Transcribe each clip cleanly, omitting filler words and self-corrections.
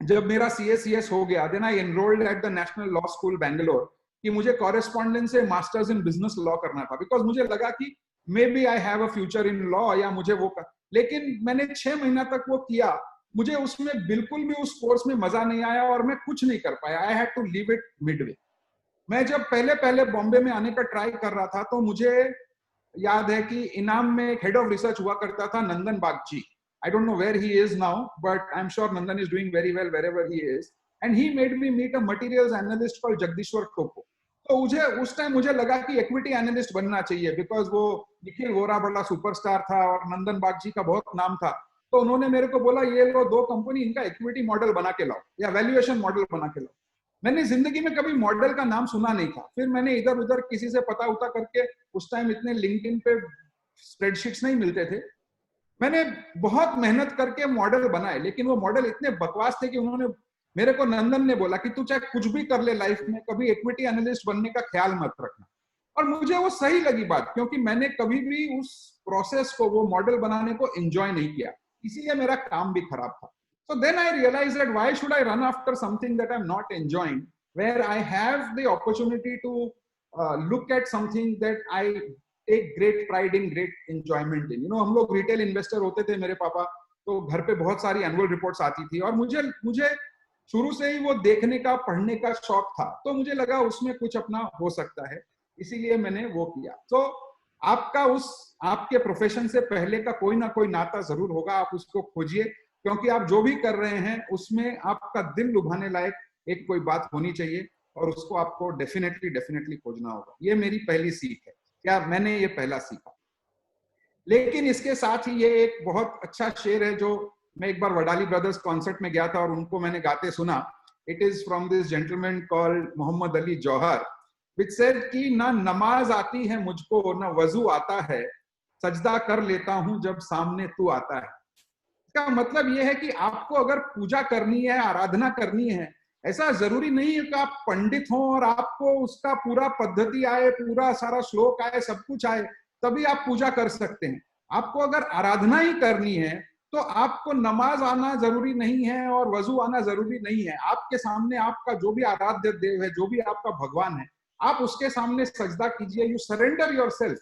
जब मेरा CACS हो गया, then I enrolled at the national law school Bangalore, कि मुझे कॉरेस्पॉन्डेंस से मास्टर्स इन बिजनेस लॉ करना था, बिकॉज मुझे लगा कि maybe I have a future in law, या मुझे वो कर। लेकिन मैंने 6 महीना तक वो किया, मुझे उसमें बिल्कुल भी उस कोर्स में मजा नहीं आया और मैं कुछ नहीं कर पाया। I had to leave it midway. मैं जब पहले पहले बॉम्बे में आने का ट्राई कर रहा था, तो मुझे याद है कि इनाम में एक हेड ऑफ रिसर्च हुआ करता था, नंदन Bagchi. I don't know where he is now, but I'm sure Nandan is doing very well wherever he is. And he made me meet a materials analyst called Jagdishwar Topo. तो मुझे उस time मुझे लगा कि equity analyst बनना चाहिए, because वो निखिल वोरा बड़ा सुपरस्टार था और नंदन बागची का बहुत नाम था। तो उन्होंने मेरे को बोला, ये लो 2 कंपनी, इनका इक्विटी मॉडल बना के लाओ या वैल्यूएशन मॉडल बना के लाओ। मैंने जिंदगी में कभी मॉडल का नाम सुना नहीं था। फिर मैंने इधर उधर किसी से पता उता करके, उस टाइम इतने लिंक्डइन पे स्प्रेडशीट्स नहीं मिलते थे, मैंने बहुत मेहनत करके मॉडल बनाए। लेकिन वो मॉडल इतने बकवास थे कि उन्होंने मेरे को, नंदन ने बोला कि तू चाहे कुछ भी कर ले लाइफ में, कभी इक्विटी एनालिस्ट बनने का ख्याल मत रखना। और मुझे वो सही लगी बात, क्योंकि मैंने कभी भी उस प्रोसेस को, वो मॉडल बनाने को एंजॉय नहीं किया, इसीलिए मेरा काम भी खराब था। So then I realized that why should I run after something that I'm not enjoying, where I have the opportunity to look at something that I take great pride in, great enjoyment in. You know, हम लोग retail investor होते थे, मेरे पापा, तो घर पे बहुत सारी एनुअल रिपोर्ट्स आती थी और मुझे शुरू से ही वो देखने का, पढ़ने का शौक था। तो मुझे लगा उसमें कुछ अपना हो सकता है, इसीलिए मैंने वो किया। तो आपका आपके प्रोफेशन से पहले का कोई ना कोई नाता जरूर होगा, आप उसको खोजिए, क्योंकि आप जो भी कर रहे हैं उसमें आपका दिल लुभाने लायक एक कोई बात होनी चाहिए, और उसको आपको डेफिनेटली खोजना होगा। ये मेरी पहली सीख है, क्या मैंने ये पहला सीखा। लेकिन इसके साथ ही ये एक बहुत अच्छा शेर है, जो मैं एक बार वडाली ब्रदर्स कॉन्सर्ट में गया था और उनको मैंने गाते सुना। It is from this gentleman called Mohammed Ali Jauhar, which said कि ना नमाज आती है मुझको, ना वजू आता है, सजदा कर लेता हूं जब सामने तू आता है। इसका मतलब यह है कि आपको अगर पूजा करनी है, आराधना करनी है, ऐसा जरूरी नहीं है कि आप पंडित हो और आपको उसका पूरा पद्धति आए, पूरा सारा श्लोक आए, सब कुछ आए, तभी आप पूजा कर सकते हैं। आपको अगर आराधना ही करनी है तो आपको नमाज आना जरूरी नहीं है और वजू आना जरूरी नहीं है। आपके सामने आपका जो भी आराध्य देव है, जो भी आपका भगवान है, आप उसके सामने सजदा कीजिए। You surrender yourself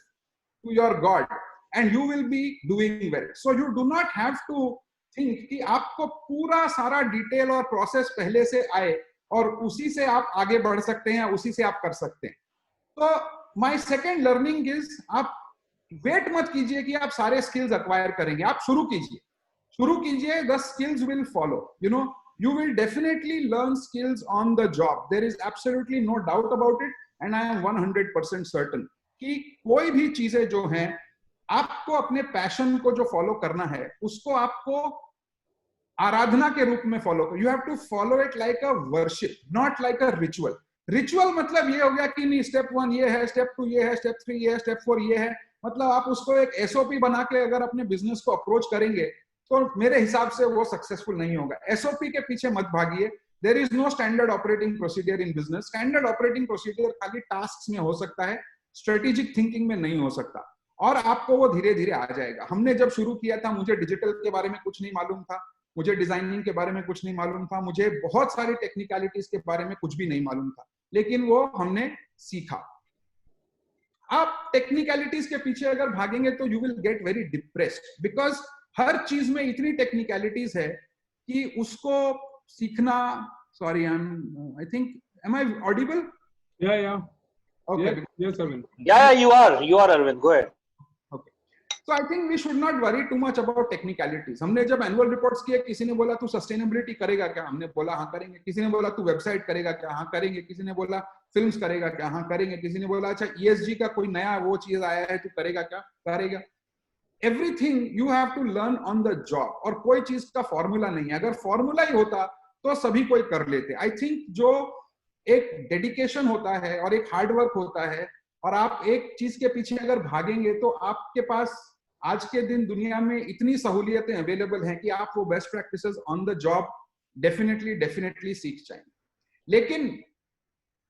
to your god and you will be doing well. So you do not have to think कि आपको पूरा सारा डिटेल और प्रोसेस पहले से आए और उसी से आप आगे बढ़ सकते हैं, उसी से आप कर सकते हैं। तो my second learning is, आप वेट मत कीजिए कि आप सारे स्किल्स अक्वायर करेंगे, आप शुरू कीजिए, the skills will follow. You know, you will definitely learn skills on the job. There is absolutely no doubt about it, and I am 100% certain कि कोई भी चीजें जो हैं, आपको अपने पैशन को जो फॉलो करना है, उसको आपको आराधना के रूप में फॉलो करो। You have to follow it like a worship, not like a ritual. Ritual मतलब ये हो गया कि नहीं, स्टेप 1 ये है, स्टेप 2 ये है, स्टेप 3 ये है, स्टेप 4 ये है। मतलब आप उसको एक एसओपी बना के अगर अपने बिजनेस को अप्रोच करेंगे तो मेरे हिसाब से वो सक्सेसफुल नहीं होगा। एसओपी के पीछे मत भागिए। There is no standard operating procedure in business. Standard operating procedure खाली टास्क्स में हो सकता है, स्ट्रेटेजिक थिंकिंग में नहीं हो सकता, और आपको वो धीरे धीरे आ जाएगा। हमने जब शुरू किया था, मुझे डिजिटल के बारे में कुछ नहीं मालूम था, मुझे डिजाइनिंग के बारे में कुछ नहीं मालूम था, मुझे बहुत सारी टेक्निकलिटीज के बारे में कुछ भी नहीं मालूम था, लेकिन वो हमने सीखा। आप टेक्निकलिटीज के पीछे अगर भागेंगे तो you will get very depressed, because हर चीज में इतनी टेक्निकलिटीज है कि उसको सीखना। Sorry, I think, am I audible? Yeah. Okay. Yes, Arvind. Yeah, you are Arvind. Go ahead. So I think we should not worry too much about technicalities. हमने जब एनुअल रिपोर्ट्स किए, किसी ने बोला तू सस्टेनेबिलिटी करेगा क्या, हमने बोला हाँ करेंगे। किसी ने बोला तू वेबसाइट करेगा क्या, हाँ करेंगे। किसी ने बोला फिल्म्स करेगा क्या, हाँ करेंगे। किसी ने बोला अच्छा ESG का कोई नया वो चीज आया है, तू करेगा क्या, करेगा। Everything you have to learn on the job, और कोई चीज का फॉर्मूला नहीं है। अगर फॉर्मूला ही होता तो सभी कोई कर लेते। आई थिंक जो एक डेडिकेशन होता है और एक हार्डवर्क होता है, और आप एक चीज के पीछे अगर भागेंगे, तो आपके पास आज के दिन दुनिया में इतनी सहूलियतें अवेलेबल हैं कि आप वो best practices on the job definitely सीख जाएंगे। लेकिन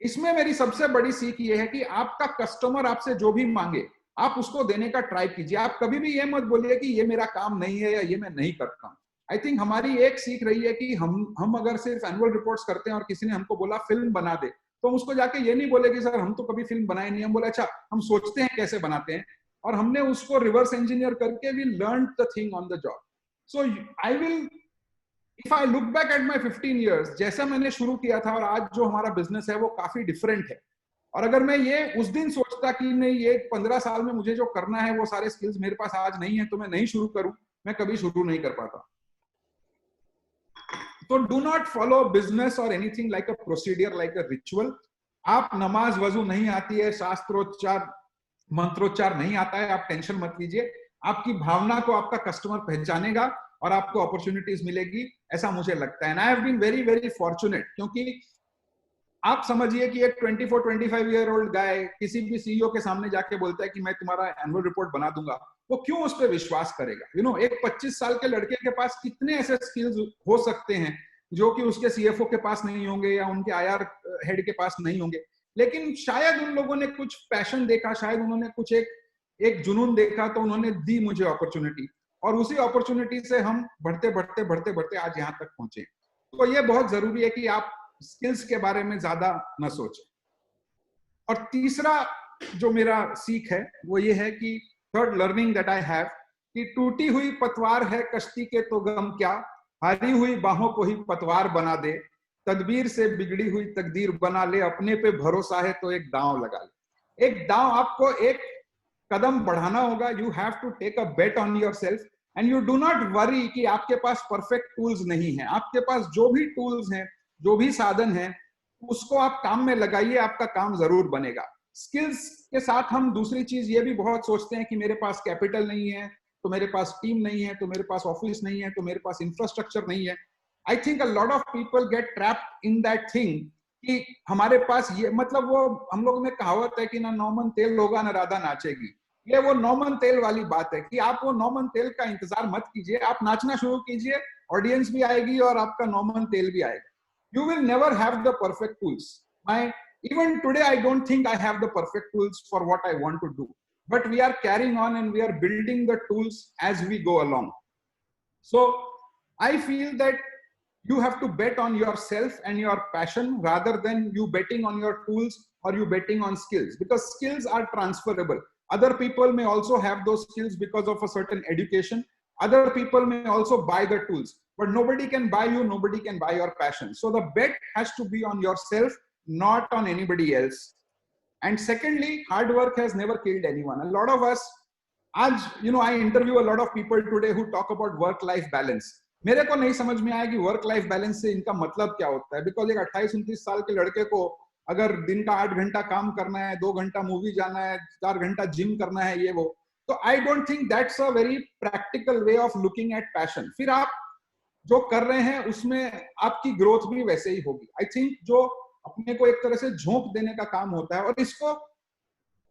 इसमें मेरी सबसे बड़ी सीख ये है कि आपका कस्टमर आपसे जो भी मांगे, आप उसको देने का ट्राई कीजिए। आप कभी भी ये मत बोलिए कि ये मेरा काम नहीं है या ये मैं नहीं करता हूं। आई थिंक हमारी एक सीख रही है कि हम अगर सिर्फ एनुअल रिपोर्ट्स करते हैं और किसी ने हमको बोला फिल्म बना दे, तो हम उसको जाके ये नहीं बोले कि सर हम तो कभी फिल्म बनाए नहीं, हम बोले अच्छा हम सोचते हैं कैसे बनाते हैं, और हमने उसको रिवर्स इंजीनियर करके we learn the thing on the job. So I will, if I look back at my 15 years, जैसा मैंने शुरू किया था और आज जो हमारा बिजनेस है वो काफी डिफरेंट है. और अगर मैं ये उस दिन सोचता कि नहीं ये 15 साल में मुझे जो करना है वो सारे स्किल्स मेरे पास आज नहीं है, तो मैं नहीं शुरू करूं, मैं कभी शुरू नहीं कर पाता. तो डू नॉट फॉलो बिजनेस और anything like a procedure, like a ritual. आप नमाज वजू नहीं आती है, शास्त्रोच्चार मंत्रोच्चार नहीं आता है, आप टेंशन मत लीजिए. आपकी भावना को आपका कस्टमर पहचानेगा और आपको अपॉर्चुनिटीज मिलेगी, ऐसा मुझे लगता है. And I have been very very fortunate, क्योंकि आप समझिए कि एक 24-25 ईयर ओल्ड गाय किसी भी सीईओ के सामने जाके बोलता है कि मैं तुम्हारा एनुअल रिपोर्ट बना दूंगा, वो क्यों उस पर विश्वास करेगा? यू नो, एक 25 साल के लड़के के पास कितने ऐसे स्किल्स हो सकते हैं जो कि उसके सीएफओ के पास नहीं होंगे या उनके आईआर हेड के पास नहीं होंगे, लेकिन शायद उन लोगों ने कुछ पैशन देखा, शायद उन्होंने कुछ एक जुनून देखा, तो उन्होंने दी मुझे अपॉर्चुनिटी, और उसी अपॉर्चुनिटी से हम बढ़ते बढ़ते बढ़ते बढ़ते आज यहाँ तक पहुंचे. तो ये बहुत जरूरी है कि आप स्किल्स के बारे में ज्यादा न सोचें. और तीसरा जो मेरा सीख है वो ये है कि third learning that I have, कि टूटी हुई पतवार है कश्ती के तो गम क्या, हारी हुई बाहों को ही पतवार बना दे, तदबीर से बिगड़ी हुई तकदीर बना ले, अपने पे भरोसा है तो एक दांव लगा ले. एक दांव, आपको एक कदम बढ़ाना होगा. You have to take a bet on yourself and you do not worry कि आपके पास परफेक्ट टूल्स नहीं है. आपके पास जो भी टूल्स हैं, जो भी साधन है, उसको आप काम में लगाइए, आपका काम जरूर बनेगा. स्किल्स के साथ हम दूसरी चीज ये भी बहुत सोचते हैं कि मेरे पास कैपिटल नहीं है, तो मेरे पास टीम नहीं है, तो मेरे पास ऑफिस नहीं है, तो मेरे पास इंफ्रास्ट्रक्चर नहीं है. I think a lot of people get trapped in that thing कि हमारे पास ये, मतलब वो हम लोग में कहावत है कि ना नौमन तेल होगा ना राधा नाचेगी. ये वो नौमन तेल वाली बात है कि आप वो नौमन तेल का इंतजार मत कीजिए, आप नाचना शुरू कीजिए, ऑडियंस भी आएगी और आपका नौमन तेल भी आएगा. You will never have the perfect tools. Even today, I don't think I have the perfect tools for what I want to do. But we are carrying on and we are building the tools as we go along. So I feel that you have to bet on yourself and your passion rather than you betting on your tools or you betting on skills, because skills are transferable. Other people may also have those skills because of a certain education. Other people may also buy the tools. But nobody can buy you, nobody can buy your passion. So the bet has to be on yourself, not on anybody else. And secondly, hard work has never killed anyone. A lot of us, I interview a lot of people today who talk about work-life balance. मेरे को नहीं समझ में आया कि work life balance से इनका मतलब क्या होता है. बिकॉज एक 28-29 साल के लड़के को अगर दिन का 8 घंटा काम करना है, 2 घंटा मूवी जाना है, 4 घंटा जिम करना है, ये वो, तो I don't think that's a very practical way of looking at passion. फिर आप जो कर रहे हैं उसमें आपकी ग्रोथ भी वैसे ही होगी. आई थिंक जो अपने को एक तरह से झोंक देने का काम होता है, और इसको,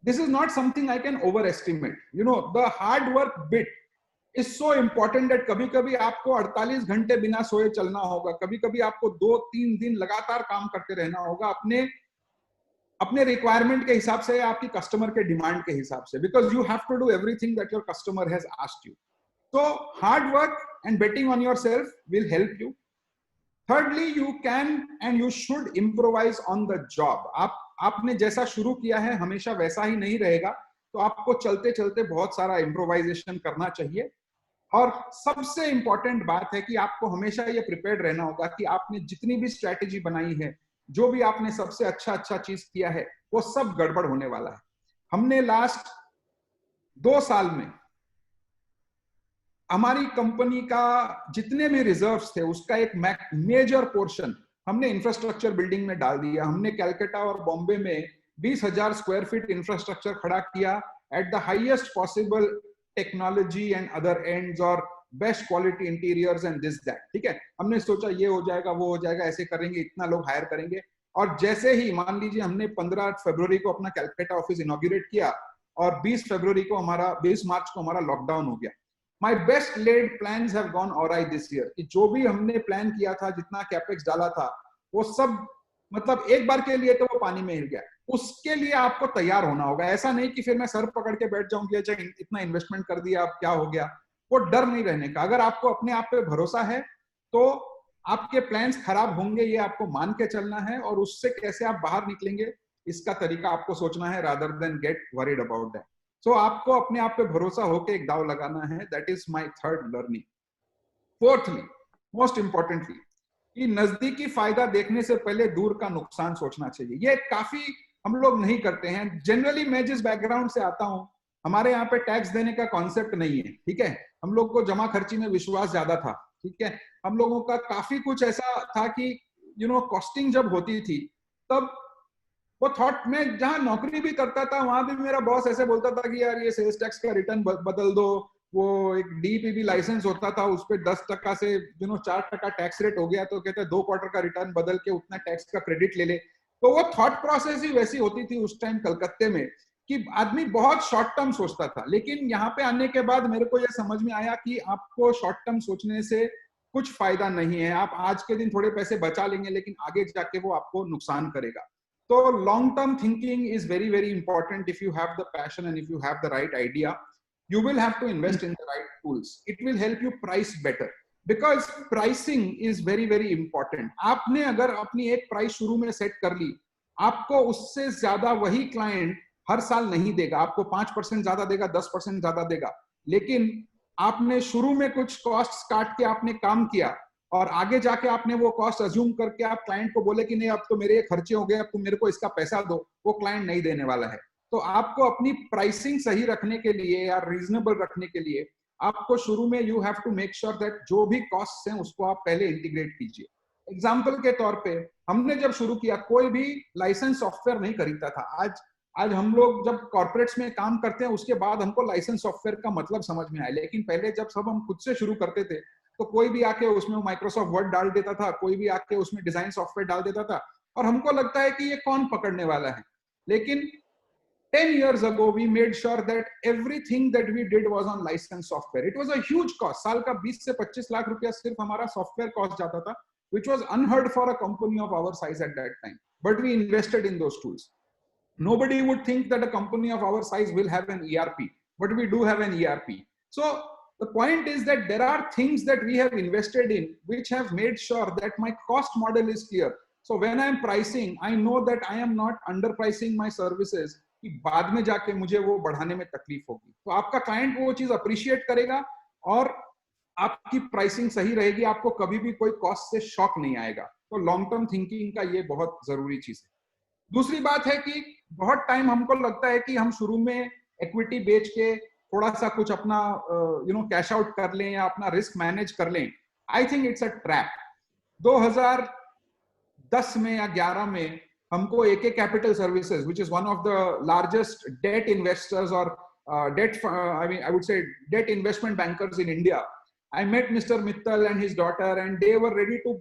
this is not something I can over estimate. You know, the hard work bit is so important that कभी कभी आपको 48 घंटे बिना सोए चलना होगा, कभी कभी आपको 2-3 दिन लगातार काम करते रहना होगा अपने रिक्वायरमेंट के हिसाब से, आपकी कस्टमर के डिमांड के हिसाब से, because you have to do everything that your customer has asked you. So hard work and betting on yourself will help you. Thirdly, you can and you should improvise on the job. आपने जैसा शुरू किया है हमेशा वैसा ही नहीं रहेगा, तो आपको चलते चलते बहुत सारा इम्प्रोवाइजेशन करना चाहिए. और सबसे इंपॉर्टेंट बात है कि आपको हमेशा ये प्रिपेयर्ड रहना होगा कि आपने जितनी भी स्ट्रैटेजी बनाई है, जो भी आपने सबसे अच्छा चीज किया है, वो सब गड़बड़ होने वाला है. हमने लास्ट 2 साल में हमारी कंपनी का जितने भी रिजर्व्स थे उसका एक मेजर पोर्शन हमने इंफ्रास्ट्रक्चर बिल्डिंग में डाल दिया. हमने कलकत्ता और बॉम्बे में 20,000 स्क्वायर फीट इंफ्रास्ट्रक्चर खड़ा किया at the highest possible technology and other ends और best quality interiors and this that. ठीक है, हमने सोचा ये हो जाएगा, वो हो जाएगा, ऐसे करेंगे, इतना लोग हायर करेंगे. और जैसे ही मान लीजिए हमने 15 फरवरी को अपना कलकत्ता ऑफिस इनॉग्रेट किया और 20 मार्च को हमारा लॉकडाउन हो गया. My best laid plans have gone awry this year. कि जो भी हमने प्लान किया था, जितना कैपेक्स डाला था, वो सब मतलब एक बार के लिए तो वो पानी में हिल गया. उसके लिए आपको तैयार होना होगा. ऐसा नहीं कि फिर मैं सर पकड़ के बैठ जाऊंगी, अच्छा इतना इन्वेस्टमेंट कर दिया अब क्या हो गया. वो डर नहीं रहने का। अगर आपको अपने आप पे भरोसा है तो आपके प्लान्स खराब होंगे, ये आपको मान के चलना है, और उससे कैसे आप बाहर निकलेंगे इसका तरीका आपको सोचना है, rather than get worried about that. So आपको अपने आप पे भरोसा होकर एक दाव लगाना है। That is my third learning. Fourthly, most importantly, कि नजदीकी फायदा देखने से पहले दूर का नुकसान सोचना चाहिए। ये काफी हम लोग नहीं करते हैं। जनरली मैं जिस बैकग्राउंड से आता हूं, हमारे यहाँ पे टैक्स देने का कॉन्सेप्ट नहीं है, ठीक है। हम लोग को जमा खर्ची में विश्वास ज्यादा था, ठीक है। हम लोगों का काफी कुछ ऐसा था कि कॉस्टिंग जब होती थी तब वो थॉट में, जहां नौकरी भी करता था वहां भी मेरा बॉस ऐसे बोलता था कि यार ये सेल्स टैक्स का रिटर्न बदल दो, वो एक डीपीपी लाइसेंस होता था उस पर 10% से 4% टैक्स रेट हो गया, तो कहते हैं 2 क्वार्टर का रिटर्न बदल के उतना टैक्स का क्रेडिट ले ले। तो वो थॉट प्रोसेस ही वैसी होती थी उस टाइम कलकत्ते में कि आदमी बहुत शॉर्ट टर्म सोचता था। लेकिन यहाँ पे आने के बाद मेरे को यह समझ में आया कि आपको शॉर्ट टर्म सोचने से कुछ फायदा नहीं है। आप आज के दिन थोड़े पैसे बचा लेंगे लेकिन आगे जाके वो आपको नुकसान करेगा। तो long term thinking is very very important. If you have the passion and if you have the right idea, you will have to invest in the right tools. It will help you price better, because pricing is very very important. आपने अगर अपनी एक price शुरू में set कर ली, आपको उससे ज्यादा वही क्लाइंट हर साल नहीं देगा। आपको 5% ज्यादा देगा, 10% ज्यादा देगा। लेकिन आपने शुरू में कुछ कॉस्ट काट के आपने काम किया और आगे जाके आपने वो कॉस्ट अज्यूम करके आप क्लाइंट को बोले कि नहीं अब तो मेरे ये खर्चे हो गए, अब तुम मेरे को इसका पैसा दो, वो क्लाइंट नहीं देने वाला है। तो आपको अपनी प्राइसिंग सही रखने के लिए या रीजनेबल रखने के लिए आपको शुरू में you have to make sure that जो भी कॉस्ट हैं उसको आप पहले इंटीग्रेट कीजिए। एग्जाम्पल के तौर पे हमने जब शुरू किया, कोई भी लाइसेंस सॉफ्टवेयर नहीं खरीदता था। आज हम लोग जब कॉर्पोरेट्स में काम करते हैं उसके बाद हमको लाइसेंस सॉफ्टवेयर का मतलब समझ में आया। लेकिन पहले जब सब हम खुद से शुरू करते थे तो कोई भी आके उसमें माइक्रोसॉफ्ट वर्ड डाल देता था, कोई भी आके उसमें डिजाइन सॉफ्टवेयर डाल देता था, और हमको लगता है कि ये कौन पकड़ने वाला है। लेकिन 10 years ago, we made sure that everything that we did was on licensed software. It was a huge cost. साल का 20 से 25 लाख रुपया सिर्फ हमारा सॉफ्टवेयर कॉस्ट जाता था, which was unheard for a company of our size at that time. But we invested in those tools. Nobody would think that a company of our size will have an ERP, but we do have an ERP. So the point is that there are things that we have invested in which have made sure that my cost model is clear. So when I am pricing, I know that I am not underpricing my services कि बाद में जाके मुझे वो बढ़ाने में तकलीफ होगी। तो आपका क्लाइंट वो चीज अप्रिशिएट करेगा और आपकी प्राइसिंग सही रहेगी, आपको कभी भी कोई कॉस्ट से शॉक नहीं आएगा। तो लॉन्ग टर्म थिंकिंग का ये बहुत जरूरी चीज है। दूसरी बात है कि बहुत टाइम हमको लगता है कि हम शुरू में इक्विटी बेच के थोड़ा सा कुछ अपना कैश आउट कर लें या अपना रिस्क मैनेज कर लें। I think it's a trap. 2010 में या 11 में हमको AK capital services, which is one of the largest debt investors or I would say debt investment bankers in India. I met Mr. Mittal and his daughter and they were ready to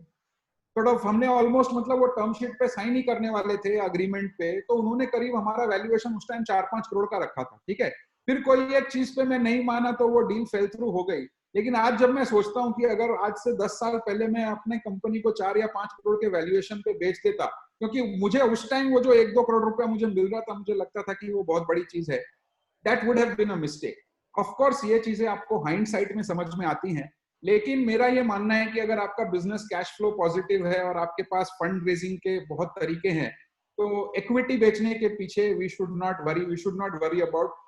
sort of, हमने almost मतलब वो term sheet पे sign ही करने वाले थे agreement पे। तो उन्होंने करीब हमारा वैल्यूएशन उस टाइम 4-5 करोड़ का रखा था, ठीक है। फिर कोई एक चीज पे मैं नहीं माना तो वो डील फेल थ्रू हो गई। लेकिन आज जब मैं सोचता हूँ कि अगर आज से 10 साल पहले मैं अपने कंपनी को 4 या 5 करोड़ के वैल्यूएशन पे बेच देता, क्योंकि मुझे उस टाइम वो जो 1-2 करोड़ रुपया मुझे मिल रहा था, मुझे लगता था कि वो बहुत बड़ी चीज है, that would have been a mistake. Of course ये चीजें आपको हाइंडसाइट में समझ में आती हैं, लेकिन मेरा ये मानना है कि अगर आपका बिजनेस कैश फ्लो पॉजिटिव है और आपके पास फंड रेजिंग के बहुत तरीके हैं, तो इक्विटी बेचने के पीछे we should not worry about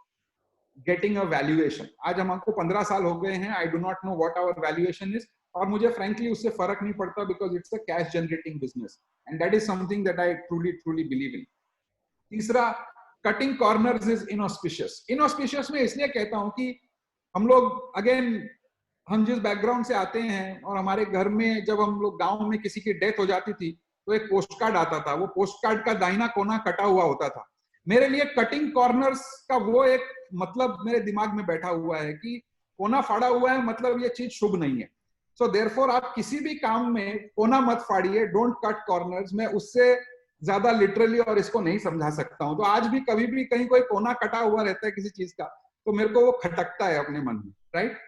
getting a valuation. आज हमको 15 साल हो गए हैं, I do not know what our valuation is, और मुझे फ्रैंकली उससे फर्क नहीं पड़ता, because it's a cash generating business and that is something that I truly believe in. तीसरा, cutting corners is inauspicious. Inauspicious में इसलिए कहता हूं कि हम लोग, अगेन, हम जिस बैकग्राउंड से आते हैं और हमारे घर में जब हम लोग गांव में किसी की डेथ हो जाती थी तो एक पोस्ट कार्ड आता था, वो पोस्ट कार्ड का दाहिना कोना कटा हुआ होता था। मेरे लिए कटिंग कॉर्नर्स का वो एक मतलब मेरे दिमाग में बैठा हुआ है कि कोना फाड़ा हुआ है मतलब ये चीज शुभ नहीं है। सो देयरफॉर आप किसी भी काम में कोना मत फाड़िए, डोंट कट कॉर्नर्स। मैं उससे ज्यादा लिटरली और इसको नहीं समझा सकता हूं। तो आज भी कभी भी कहीं कोई कोना कटा हुआ रहता है किसी चीज का, तो मेरे को वो खटकता है अपने मन में, right.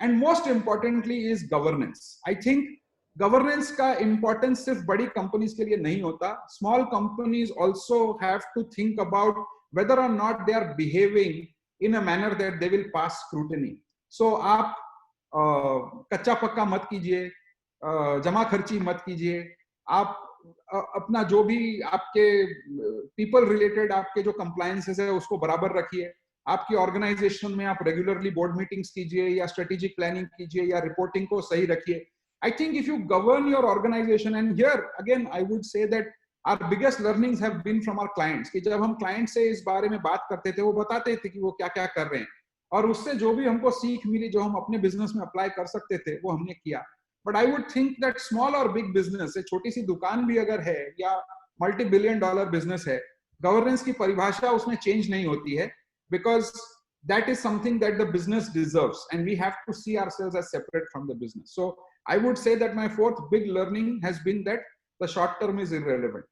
And most importantly is governance. I think governance का इंपॉर्टेंस सिर्फ बड़ी कंपनीज के लिए नहीं होता, small companies also have to think about whether or not they are behaving in a manner that they will pass scrutiny. So आप कच्चा पक्का मत कीजिए, जमा खर्ची मत कीजिए। आप अपना जो भी आपके पीपल रिलेटेड आपके जो कंप्लायंसेस है उसको बराबर रखिए। आपकी ऑर्गेनाइजेशन में आप रेगुलरली बोर्ड मीटिंग्स कीजिए या स्ट्रेटेजिक प्लानिंग कीजिए या रिपोर्टिंग को सही रखिए। I think if you govern your organisation, and here again I would say that our biggest learnings have been from our clients, कि जब हम क्लाइंट से इस बारे में बात करते थे वो बताते थे कि वो क्या क्या कर रहे हैं, और उससे जो भी हमको सीख मिली, जो हम अपने बिजनेस में अप्लाई कर सकते थे, वो हमने किया। But I would think that small और बिग बिजनेस, छोटी सी दुकान भी अगर है या मल्टी बिलियन डॉलर बिजनेस है, गवर्नेंस की परिभाषा उसमें चेंज नहीं होती है, because that is something that the business deserves, and we have to see ourselves as separate from the business. So I would say that my fourth big learning has been that the short term is irrelevant.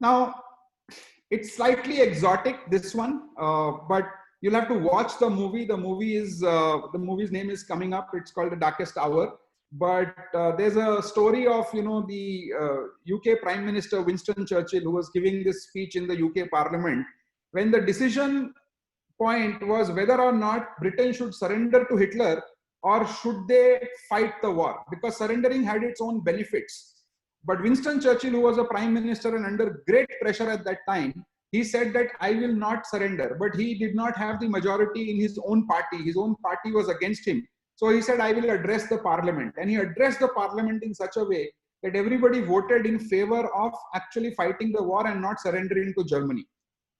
Now it's slightly exotic, this one, but you'll have to watch the movie. The movie's name is coming up. It's called The Darkest Hour. But there's a story of, you know, the UK Prime Minister Winston Churchill, who was giving this speech in the UK Parliament, when the decision point was whether or not Britain should surrender to Hitler or should they fight the war, because surrendering had its own benefits. But Winston Churchill, who was a prime minister and under great pressure at that time, he said that I will not surrender. But he did not have the majority in his own party. His own party was against him. So he said, I will address the parliament. And he addressed the parliament in such a way that everybody voted in favor of actually fighting the war and not surrendering to Germany.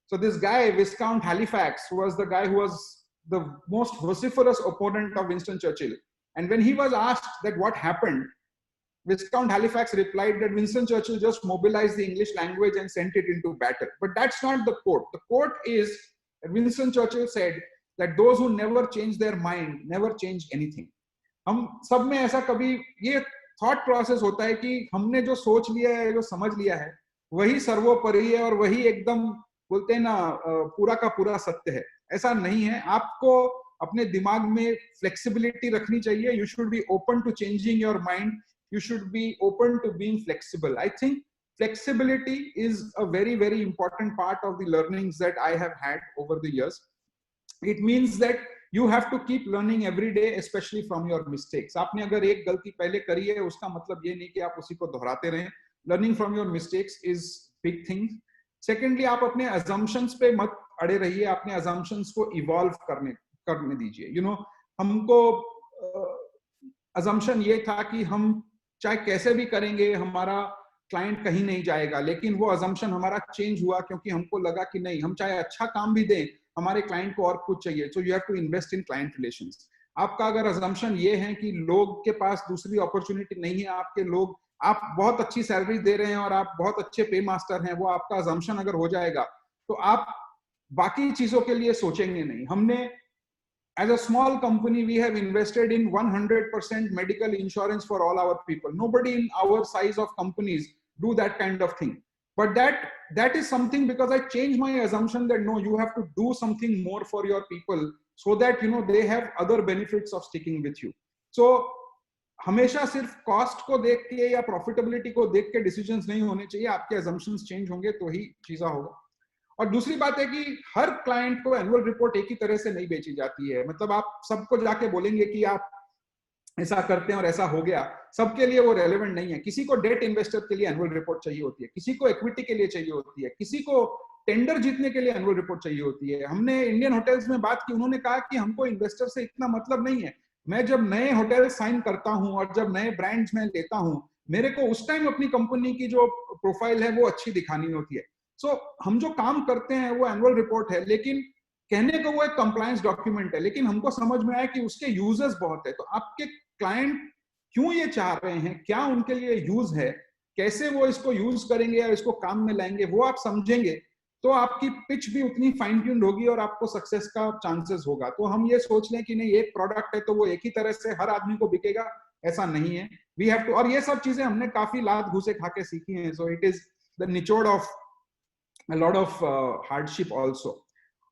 So this guy, Viscount Halifax, was the guy who was the most vociferous opponent of Winston Churchill. And when he was asked that what happened, Viscount Halifax replied that Winston Churchill just mobilized the English language and sent it into battle. But that's not the quote. The quote is that Winston Churchill said that those who never change their mind never change anything. हम सब में ऐसा कभी ये thought process होता है कि हमने जो सोच लिया है, जो समझ लिया है, वही सर्वोपरि है और वही एकदम बोलते हैं ना पूरा का पूरा सत्य है। ऐसा नहीं है। आपको अपने दिमाग में flexibility रखनी चाहिए. You should be open to changing your mind. You should be open to being flexible. I think flexibility is a very, very important part of the learnings that I have had over the years. It means that you have to keep learning every day, especially from your mistakes. आपने अगर एक गलती पहले करी है, उसका मतलब ये नहीं कि आप उसी को दोहराते रहें. Learning from your mistakes is big thing. Secondly, आप अपने assumptions पे मत अड़े रहिए. अपने assumptions को evolve करने दीजिए. You know, हमको assumption ये था कि हम चाहे कैसे भी करेंगे हमारा क्लाइंट कहीं नहीं जाएगा, लेकिन वो अजम्पशन हमारा चेंज हुआ क्योंकि हमको लगा कि नहीं, हम चाहे अच्छा काम भी दें, हमारे क्लाइंट को और कुछ चाहिए. So you have to invest in client relations. आपका अगर अजम्पशन ये है कि लोग के पास दूसरी अपॉर्चुनिटी नहीं है, आपके लोग, आप बहुत अच्छी सैलरी दे रहे हैं और आप बहुत अच्छे पे मास्टर हैं, वो आपका अजम्पशन अगर हो जाएगा तो आप बाकी चीजों के लिए सोचेंगे नहीं. हमने as a small company, we have invested in 100% medical insurance for all our people. Nobody in our size of companies do that kind of thing. But that is something because I changed my assumption that no, you have to do something more for your people so that, you know, they have other benefits of sticking with you. So हमेशा सिर्फ cost को देख के या profitability को देख के decisions नहीं होने चाहिए. आपके assumptions चेंज होंगे तो ही चीजा होगा. और दूसरी बात है कि हर क्लाइंट को एनुअल रिपोर्ट एक ही तरह से नहीं बेची जाती है. मतलब आप सबको जाके बोलेंगे कि आप ऐसा करते हैं और ऐसा हो गया, सबके लिए वो रेलेवेंट नहीं है. किसी को डेट इन्वेस्टर के लिए एनुअल रिपोर्ट चाहिए होती है, किसी को इक्विटी के लिए चाहिए होती है, किसी को टेंडर जीतने के लिए एनुअल रिपोर्ट चाहिए होती है. हमने इंडियन होटल्स में बात की, उन्होंने कहा कि हमको इन्वेस्टर से इतना मतलब नहीं है. मैं जब नए होटल साइन करता हूं और जब नए ब्रांड्स में लेता हूं, मेरे को उस टाइम अपनी कंपनी की जो प्रोफाइल है वो अच्छी दिखानी होती है. सो हम जो काम करते हैं वो एनुअल रिपोर्ट है, लेकिन कहने को वो एक कंप्लायंस डॉक्यूमेंट है, लेकिन हमको समझ में आया कि उसके यूजर्स बहुत है. तो आपके क्लाइंट क्यों ये चाह रहे हैं, क्या उनके लिए यूज है, कैसे वो इसको यूज करेंगे या इसको काम में लाएंगे, वो आप समझेंगे तो आपकी पिच भी उतनी फाइन ट्यून्ड होगी और आपको सक्सेस का चांसेस होगा. तो हम ये सोच लें कि नहीं, एक प्रोडक्ट है तो वो एक ही तरह से हर आदमी को बिकेगा, ऐसा नहीं है. वी हैव टू, और ये सब चीजें हमने काफी लात घूसे खा के सीखी हैं. सो इट इज द निचोड़ of a lot of hardship also.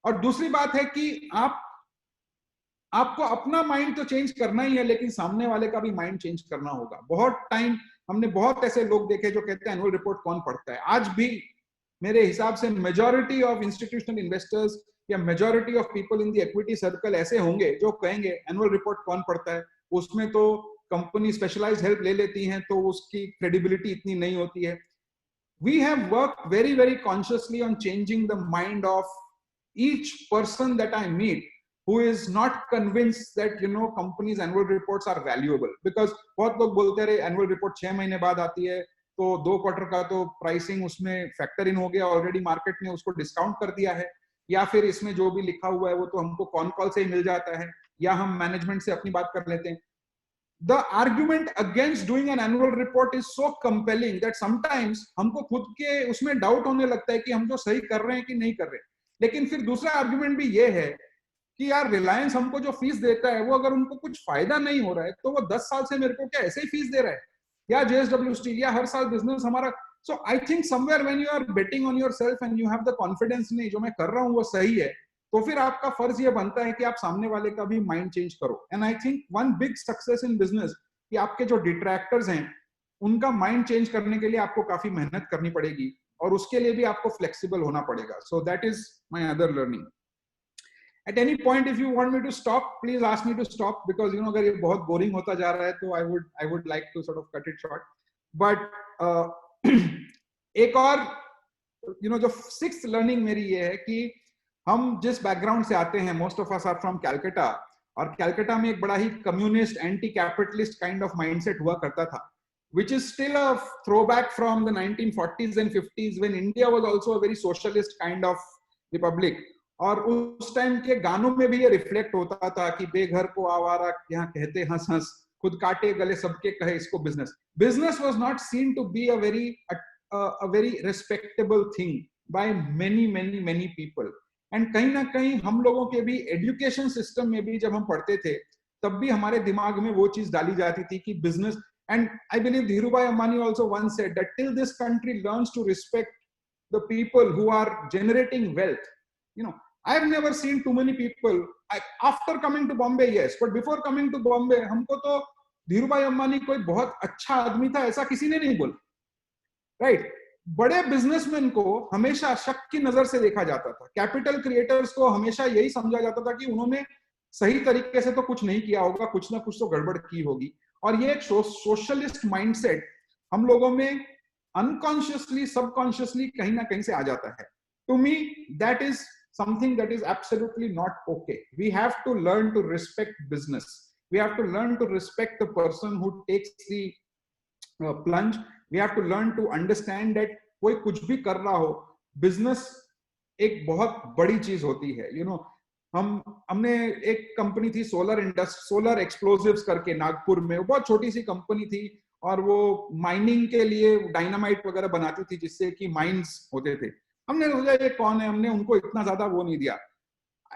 और दूसरी बात है कि आपको अपना माइंड तो चेंज करना ही है, लेकिन सामने वाले का भी माइंड चेंज करना होगा. बहुत टाइम हमने बहुत ऐसे लोग देखे जो कहते हैं एनुअल रिपोर्ट कौन पढ़ता है. आज भी मेरे हिसाब से मेजॉरिटी ऑफ इंस्टीट्यूशनल इन्वेस्टर्स या majority of people in the equity circle ऐसे होंगे जो कहेंगे एनुअल रिपोर्ट कौन पढ़ता है, उसमें तो कंपनी स्पेशलाइज्ड हेल्प ले लेती हैं तो उसकी क्रेडिबिलिटी इतनी नहीं होती है. We have worked very, very consciously on changing the mind of each person that I meet who is not convinced that, you know, companies' annual reports are valuable. Because बहुत लोग बोलते रहे annual report 6 महीने बाद आती है, तो 2 quarter का तो प्राइसिंग उसमें फैक्टर इन हो गया, ऑलरेडी मार्केट ने उसको डिस्काउंट कर दिया है, या फिर इसमें जो भी लिखा हुआ है वो तो हमको कॉन कॉल से ही मिल जाता है, या हम मैनेजमेंट से अपनी बात कर लेते हैं. The argument against doing an annual report is so compelling that sometimes हमको खुद के उसमें डाउट होने लगता है कि हम जो सही कर रहे हैं कि नहीं कर रहे. लेकिन फिर दूसरा आर्गुमेंट भी ये है कि यार रिलायंस हमको जो फीस देता है वो अगर उनको कुछ फायदा नहीं हो रहा है तो वो 10 साल से मेरे को क्या ऐसे ही फीस दे रहा है, या JSW स्टील, या हर साल बिजनेस हमारा. So I think somewhere when you are betting on yourself and you have the confidence नहीं जो मैं कर रहा हूँ वो सही है, तो फिर आपका फर्ज ये बनता है कि आप सामने वाले का भी माइंड चेंज करो. And I think one big success in business कि आपके जो डिट्रैक्टर्स हैं उनका माइंड चेंज करने के लिए आपको काफी मेहनत करनी पड़ेगी और उसके लिए भी आपको फ्लेक्सिबल होना पड़ेगा. So that is my other learning. At any point if you want me to stop, please ask me to stop, because you know अगर ये बहुत बोरिंग होता जा रहा है तो I would like to sort of cut it short. But एक और you know जो सिक्स्थ लर्निंग मेरी ये है कि हम जिस बैकग्राउंड से आते हैं, most of us are from Calcutta, और कैलकाटा में एक बड़ा ही communist anti capitalist kind of mindset हुआ करता था, which is still a throwback from the 1940s and 50s when India was also a very socialist kind of republic. और उस टाइम के गानों में भी ये रिफ्लेक्ट होता था कि बेघर को आवारा यहाँ कहते हंस हंस, खुद काटे गले सबके कहे इसको business. Business was not seen to be a very respectable thing by many people. And कहीं ना कहीं हम लोगों के भी एजुकेशन सिस्टम में भी जब हम पढ़ते थे तब भी हमारे दिमाग में वो चीज डाली जाती थी कि business. And I believe Dhirubhai Ambani also once said that till this country learns to respect the people who are generating wealth, you know, I have never seen too many people. After coming to Bombay, yes, but before coming to Bombay, हमको तो धीरूभाई अंबानी कोई बहुत अच्छा आदमी था ऐसा किसी ने नहीं बोला, राइट? बड़े बिजनेसमैन को हमेशा शक की नजर से देखा जाता था. कैपिटल क्रिएटर्स को हमेशा यही समझा जाता था कि उन्होंने सही तरीके से तो कुछ नहीं किया होगा, कुछ ना कुछ तो गड़बड़ की होगी. और ये एक सोशलिस्ट माइंडसेट हम लोगों में अनकॉन्शियसली, सबकॉन्शियसली कहीं ना कहीं से आ जाता है. To me that is something that is absolutely not okay. We have to learn to respect business. We have to learn to respect the person who takes the plunge. We have to learn to understand that कोई कुछ भी कर रहा हो, business एक बहुत बड़ी चीज होती है. यू नो, हमने एक कंपनी थी सोलर एक्सप्लोसिव्स करके नागपुर में, वो बहुत छोटी सी कंपनी थी और वो माइनिंग के लिए डायनामाइट वगैरह बनाती थी जिससे कि माइंस होते थे. हमने सोचा ये कौन है, हमने उनको इतना ज्यादा वो नहीं दिया.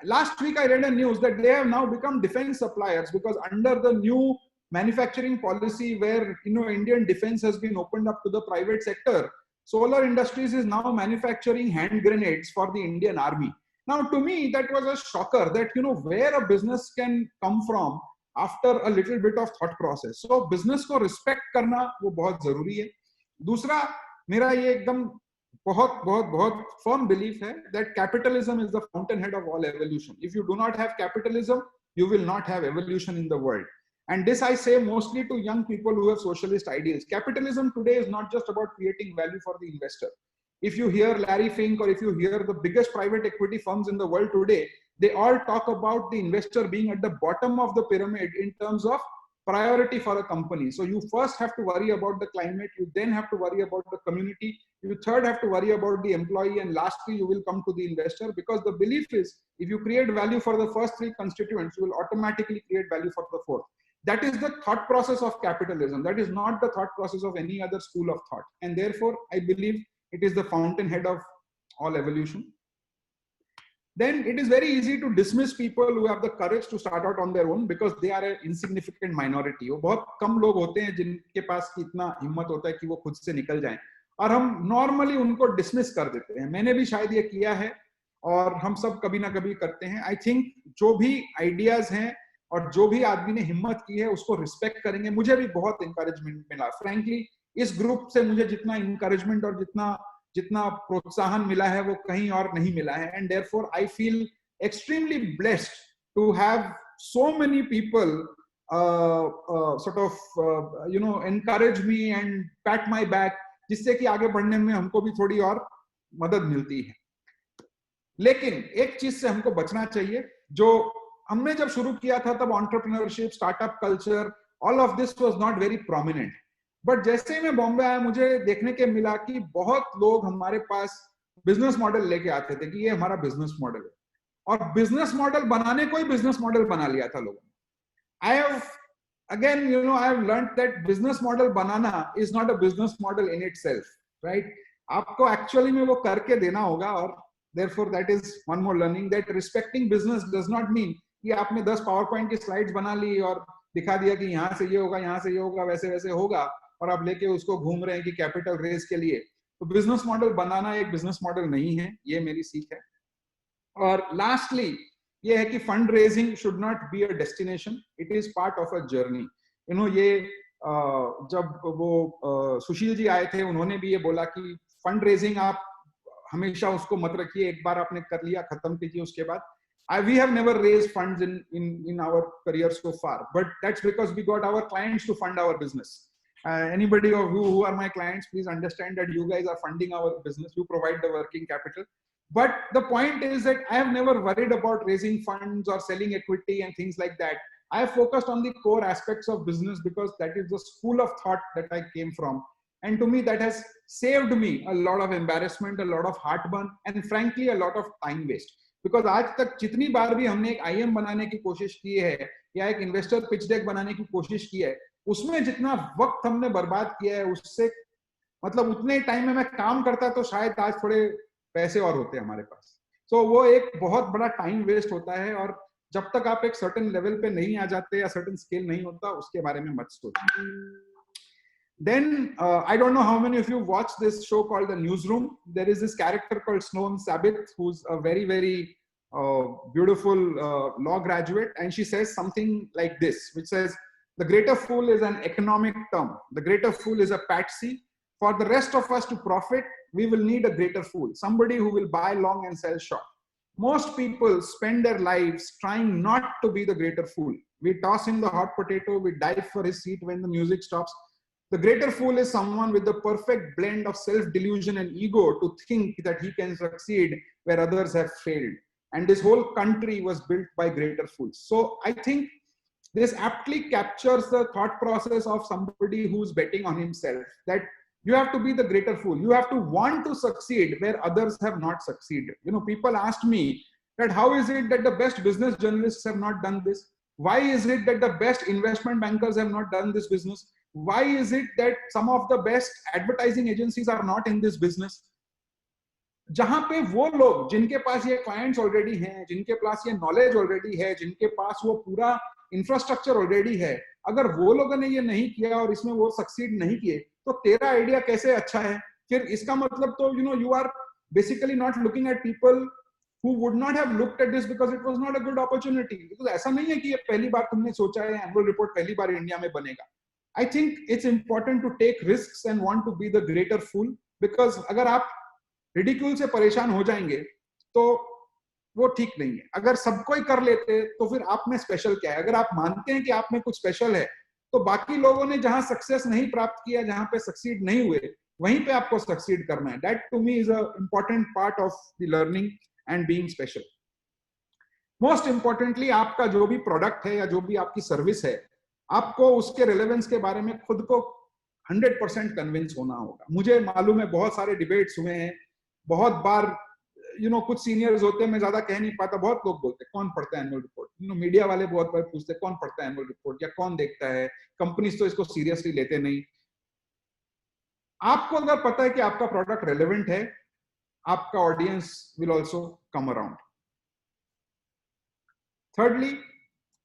Last week I read a news that they have now become defense suppliers because under the new manufacturing policy where, you know, Indian defense has been opened up to the private sector, Solar Industries is now manufacturing hand grenades for the Indian Army. Now to me that was a shocker that, you know, where a business can come from after a little bit of thought process. So business को respect करना वो बहुत जरूरी है. दूसरा मेरा ये एकदम बहुत firm belief है that capitalism is the fountainhead of all evolution. If you do not have capitalism, you will not have evolution in the world. And this I say mostly to young people who have socialist ideals. Capitalism today is not just about creating value for the investor. If you hear Larry Fink or if you hear the biggest private equity firms in the world today, they all talk about the investor being at the bottom of the pyramid in terms of priority for a company. So you first have to worry about the climate, you then have to worry about the community, you third have to worry about the employee, and lastly you will come to the investor, because the belief is if you create value for the first three constituents, you will automatically create value for the fourth. That is the thought process of capitalism. That is not the thought process of any other school of thought. And therefore, I believe it is the fountainhead of all evolution. Then it is very easy to dismiss people who have the courage to start out on their own because they are an insignificant minority. वो बहुत कम लोग होते हैं जिनके पास इतना हिम्मत होता है कि वो खुद से निकल जाएं, और हम नॉर्मली उनको डिसमिस कर देते हैं. मैंने भी शायद ये किया है और हम सब कभी ना कभी करते हैं. आई थिंक जो भी आइडियाज हैं और जो भी आदमी ने हिम्मत की है उसको रिस्पेक्ट करेंगे. मुझे भी बहुत इंकरेजमेंट मिला फ्रैंकली. इस ग्रुप से मुझे जितना इंकरेजमेंट और जितना प्रोत्साहन मिला है वो कहीं और नहीं मिला है. And therefore I feel extremely blessed to have so many people sort of encourage me and pat my back, जिससे कि आगे बढ़ने में हमको भी थोड़ी और मदद मिलती है. लेकिन एक चीज से हमको बचना चाहिए, जो हमने जब शुरू किया था तब entrepreneurship, startup culture, all of this was not very prominent. But जैसे ही मैं बॉम्बे आया मुझे देखने के मिला कि बहुत लोग हमारे पास बिजनेस मॉडल लेके आते थे कि ये हमारा बिजनेस मॉडल है, और बिजनेस मॉडल बनाने को ही बिजनेस मॉडल बना लिया था लोगों ने. I have again, I have learned that business model banana is not a business model in itself, right? आपको एक्चुअली में वो करके देना होगा. और therefore that is one more learning, that respecting business does not mean कि आपने 10 power point की स्लाइड्स बना ली और दिखा दिया कि यहाँ से ये होगा, यहाँ से ये होगा, वैसे वैसे होगा, और आप लेके उसको घूम रहे हैं कि कैपिटल रेज के लिए. तो बिजनेस मॉडल बनाना एक बिजनेस मॉडल नहीं है, ये मेरी सीख है. और लास्टली ये है कि fund raising should not be a destination, it is part of a journey. ये जब वो सुशील जी आए थे, उन्होंने भी ये बोला कि फंड रेजिंग आप हमेशा उसको मत रखिए, एक बार आपने कर लिया खत्म कीजिए, उसके बाद. We have never raised funds in our career so far, but that's because we got our clients to fund our business. Anybody of you who are my clients, please understand that you guys are funding our business, you provide the working capital. But the point is that I have never worried about raising funds or selling equity and things like that. I have focused on the core aspects of business because that is the school of thought that I came from. And to me, that has saved me a lot of embarrassment, a lot of heartburn, and frankly, a lot of time waste. Because आज तक जितनी बार भी हमने एक IM बनाने की कोशिश की है या एक इन्वेस्टर पिच डेक बनाने की कोशिश की है, उसमें जितना वक्त हमने बर्बाद किया है, उससे मतलब उतने टाइम में मैं काम करता तो शायद आज थोड़े पैसे और होते हमारे पास. सो वो एक बहुत बड़ा टाइम वेस्ट होता है, और जब तक आप एक सर्टेन लेवल पे नहीं आ जाते या सर्टेन स्केल नहीं होता, उसके बारे में मत सोचिए. Then I don't know how many of you watch this show called The Newsroom. There is this character called Sloan Sabith, who's a very, very beautiful law graduate, and she says something like this, which says, the greater fool is an economic term. The greater fool is a patsy. For the rest of us to profit, we will need a greater fool, somebody who will buy long and sell short. Most people spend their lives trying not to be the greater fool. We toss him the hot potato, we dive for his seat when the music stops. The greater fool is someone with the perfect blend of self-delusion and ego to think that he can succeed where others have failed. And this whole country was built by greater fools. So I think this aptly captures the thought process of somebody who's betting on himself, that you have to be the greater fool. You have to want to succeed where others have not succeeded. People asked me that how is it that the best business journalists have not done this? Why is it that the best investment bankers have not done this business? Why is it that some of the best advertising agencies are not in this business? जहां पे वो लोग जिनके पास ये clients already हैं, जिनके पास ये knowledge already है, जिनके पास वो पूरा इंफ्रास्ट्रक्चर ऑलरेडी है, अगर वो लोगों ने ये नहीं किया और इसमें वो सक्सीड नहीं किए, तो तेरा आइडिया कैसे अच्छा है? फिर इसका मतलब तो you are basically not looking at people who would not have looked at this because it was not a good opportunity. Because ऐसा नहीं है कि ये पहली बार तुमने सोचा है एनुअल रिपोर्ट पहली बार इंडिया में बनेगा. I think it's important to take risks and want to be the greater fool, because अगर आप रिडिक्यूल से परेशान हो जाएंगे तो वो ठीक नहीं है. अगर सबको ही कर लेते तो फिर आप में स्पेशल क्या है? अगर आप मानते हैं कि आप में कुछ स्पेशल है, तो बाकी लोगों ने जहां सक्सेस नहीं प्राप्त किया, जहां पे सक्सीड नहीं हुए, वहीं पे आपको सक्सीड करना है. That to me is a important part of the learning and being special. Most importantly, आपका जो भी प्रोडक्ट है या जो भी आपकी सर्विस है, आपको उसके रिलेवेंस के बारे में खुद को 100% कन्विंस होना होगा. मुझे मालूम है बहुत सारे डिबेट्स हुए हैं, बहुत बार कुछ सीनियर्स होते हैं, मैं ज्यादा कह नहीं पाता, बहुत लोग बोलते हैं कौन पढ़ता है एनुअल रिपोर्ट. मीडिया वाले बहुत बार पूछते हैं कौन पढ़ता है एनुअल रिपोर्ट या कौन देखता है, कंपनीज तो इसको सीरियसली लेते नहीं. आपको अगर पता है कि आपका प्रोडक्ट रेलेवेंट है, आपका audience will also come around. Thirdly,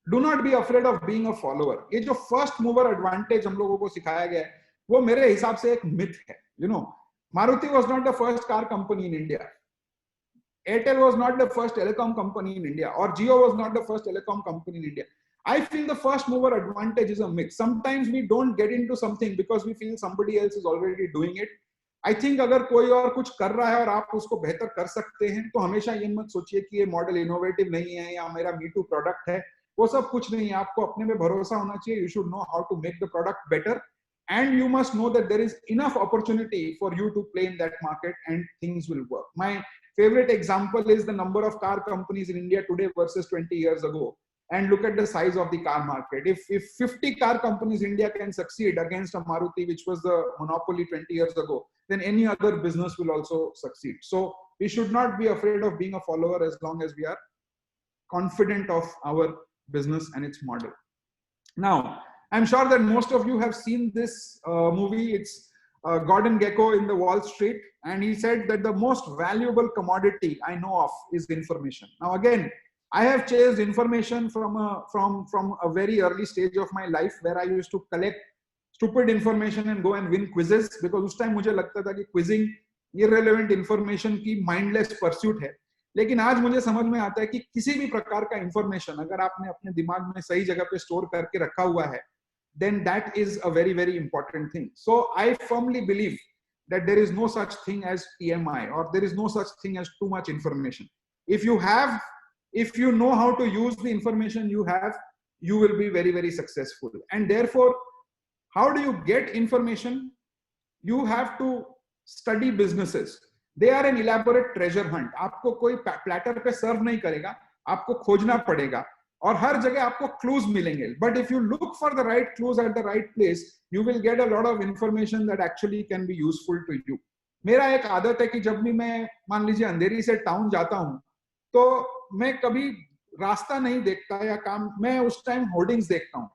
do not be afraid of being a follower. ये जो फर्स्ट मूवर एडवांटेज हम लोगों को सिखाया गया है, वो मेरे हिसाब से एक मिथ है. Maruti was not the first car company in India. Airtel was not the first telecom company in India, or Jio was not the first telecom company in India. I feel the first mover advantage is a myth. Sometimes we don't get into something because we feel somebody else is already doing it. I think अगर कोई और कुछ कर रहा है और आप उसको बेहतर कर सकते हैं, तो हमेशा ये मत सोचिए कि ये मॉडल इनोवेटिव नहीं है या मेरा मी टू प्रोडक्ट है। वो सब कुछ नहीं है, आपको अपने में भरोसा होना चाहिए। You should know how to make the product better, and you must know that there is enough opportunity for you to play in that market and things will work. My favorite example is the number of car companies in India today versus 20 years ago, and look at the size of the car market. If 50 car companies in India can succeed against a Maruti, which was the monopoly 20 years ago, then any other business will also succeed. So we should not be afraid of being a follower as long as we are confident of our business and its model. Now, I'm sure that most of you have seen this movie. It's Gordon Gekko in the Wall Street, and he said that the most valuable commodity I know of is information. Now, again, I have chased information from a very early stage of my life, where I used to collect stupid information and go and win quizzes, because उस time मुझे लगता था कि quizzing irrelevant information की mindless pursuit है. लेकिन आज मुझे समझ में आता है कि किसी भी प्रकार का इंफॉर्मेशन अगर आपने अपने दिमाग में सही जगह पे स्टोर करके रखा हुआ है, then that is a very, very important thing. So I firmly believe that there is no such thing as TMI, or there is no such thing as too much information. If you know how to use the information you have, you will be very, very successful. And therefore, how do you get information? You have to study businesses. They are an elaborate treasure hunt. आपको कोई platter पे सर्व नहीं करेगा, आपको खोजना पड़ेगा, और हर जगह आपको क्लूज मिलेंगे. But if you look for the right clues at the right place, you will get a lot of information that actually can be useful to you. मेरा एक आदत है कि जब भी मैं मान लीजिए अंधेरी से टाउन जाता हूँ, तो मैं कभी रास्ता नहीं देखता या काम, मैं उस टाइम होर्डिंग्स देखता हूँ.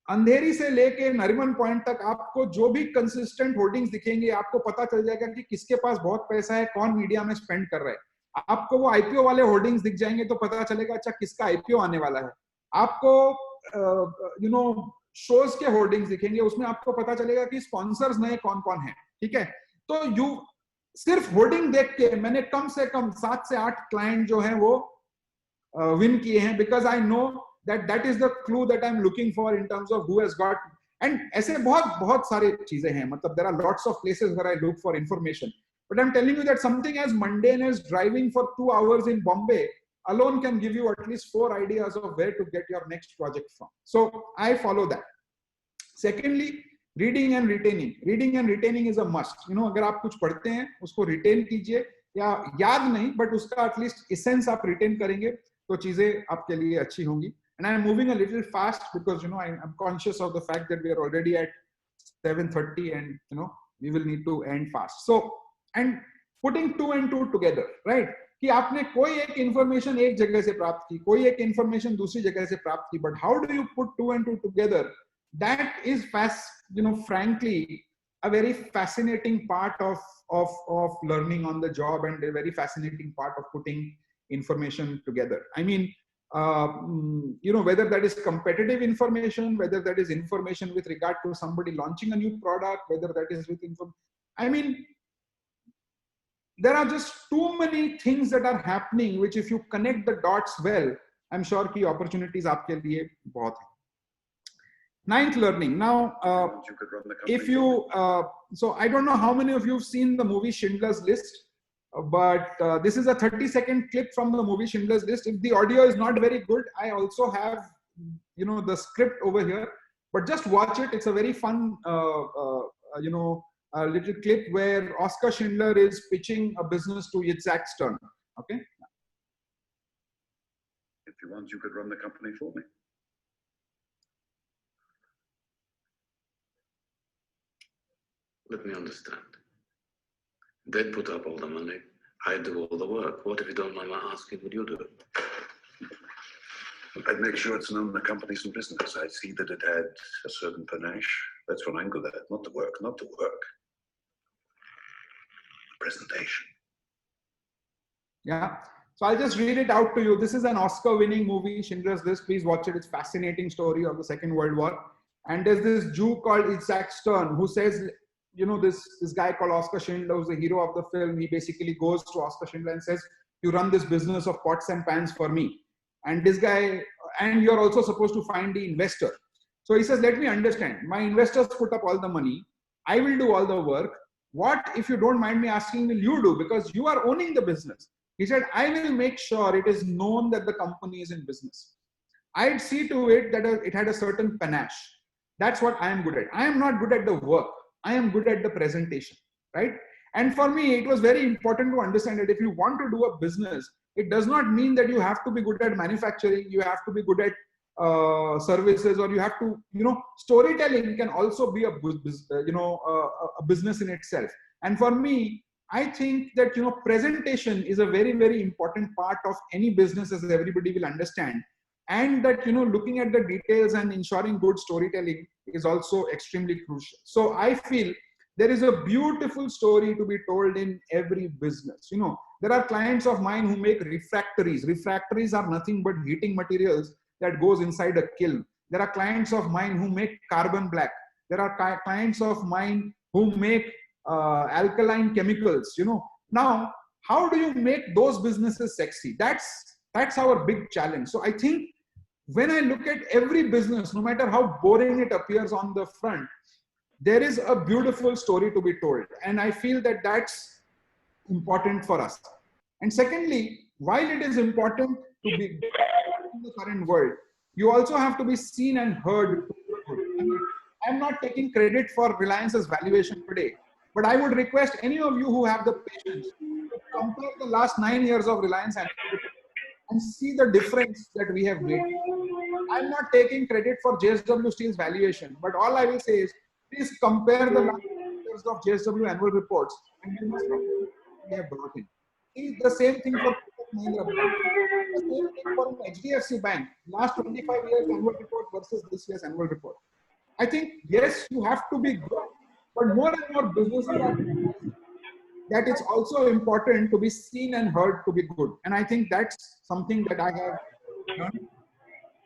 अंधेरी से लेके नरीमन पॉइंट तक आपको जो भी कंसिस्टेंट होर्डिंग्स दिखेंगे, आपको पता चल जाएगा कि किसके पास बहुत पैसा है, कौन मीडिया में स्पेंड कर रहा है. आपको वो आईपीओ वाले होर्डिंग्स दिख जाएंगे तो पता चलेगा अच्छा किसका आईपीओ आने वाला है. आपको शोज के होर्डिंग्स दिखेंगे, उसमें आपको पता चलेगा कि स्पॉन्सर्स नए कौन कौन है. ठीक है, तो सिर्फ होर्डिंग देख के मैंने कम से कम 7 से 8 क्लाइंट जो है वो विन किए हैं, because I know that is the clue that I'm looking for in terms of who has got. And ऐसे बहुत सारे चीजें हैं, मतलब there are lots of places where I look for information, but I'm telling you that something as mundane as driving for 2 hours in Bombay alone can give you at least 4 ideas of where to get your next project from. So I follow that. Secondly, reading and retaining. Reading and retaining is a must. अगर आप कुछ पढ़ते हैं उसको retain कीजिए, या याद नहीं बट उसका एटलीस्ट एसेंस आप रिटेन करेंगे तो चीजें आपके लिए अच्छी होंगी. And I'm moving a little fast because I'm conscious of the fact that we are already at 7:30 and we will need to end fast. So, and putting 2 and 2 together, right? कि आपने कोई एक information एक जगह से प्राप्त की, कोई एक information दूसरी जगह से प्राप्त की, but how do you put 2 and 2 together? That is frankly a very fascinating part of learning on the job, and a very fascinating part of putting information together. I mean, whether that is competitive information, whether that is information with regard to somebody launching a new product, whether that is with I mean, there are just too many things that are happening, which if you connect the dots well, I'm sure ki opportunities aapke liye bahut hai. 9th, learning. Now, if you, so I don't know how many of you have seen the movie Schindler's List. But this is a 30-second clip from the movie Schindler's List. If the audio is not very good, I also have, the script over here. But just watch it. It's a very fun, a little clip where Oskar Schindler is pitching a business to Itzhak Stern. Okay. If you want, you could run the company for me. Let me understand. They'd put up all the money, I'd do all the work. What if you don't mind my asking, would you do it? I'd make sure it's known the company's in business. I'd see that it had a certain panache. That's what I'm good at. Not the work, not the work. The presentation. Yeah. So I'll just read it out to you. This is an Oscar-winning movie, Schindler's List. Please watch it. It's a fascinating story of the Second World War. And there's this Jew called Itzhak Stern who says, this guy called Oskar Schindler, who's the hero of the film, he basically goes to Oskar Schindler and says, you run this business of pots and pans for me. And this guy, and you're also supposed to find the investor. So he says, let me understand. My investors put up all the money. I will do all the work. what, if you don't mind me asking, will you do? Because you are owning the business. He said, I will make sure it is known that the company is in business. I'd see to it that it had a certain panache. That's what I am good at. I am not good at the work. I am good at the presentation, right? And for me, it was very important to understand that if you want to do a business, it does not mean that you have to be good at manufacturing, you have to be good at services, or you have to, storytelling can also be a business in itself. And for me, I think that, presentation is a very, very important part of any business, as everybody will understand. And that, looking at the details and ensuring good storytelling is also extremely crucial. So I feel there is a beautiful story to be told in every business. There are clients of mine who make refractories. Refractories are nothing but heating materials that goes inside a kiln. There are clients of mine who make carbon black. There are clients of mine who make alkaline chemicals. Now, how do you make those businesses sexy? That's our big challenge. So I think when I look at every business, no matter how boring it appears on the front, there is a beautiful story to be told. And I feel that that's important for us. And secondly, while it is important to be in the current world, you also have to be seen and heard. I mean, I'm not taking credit for Reliance's valuation today, but I would request any of you who have the patience to compare the last 9 years of Reliance and see the difference that we have made. I'm not taking credit for JSW Steel's valuation, but all I will say is, please compare the last years of JSW annual reports and you must know what we have brought in. See the same thing for Mahindra Bank. The same thing for HDFC Bank. Last 25 years annual report versus this year's annual report. I think, yes, you have to be good, but more and more businesses are that it's also important to be seen and heard to be good. And I think that's something that I have learned.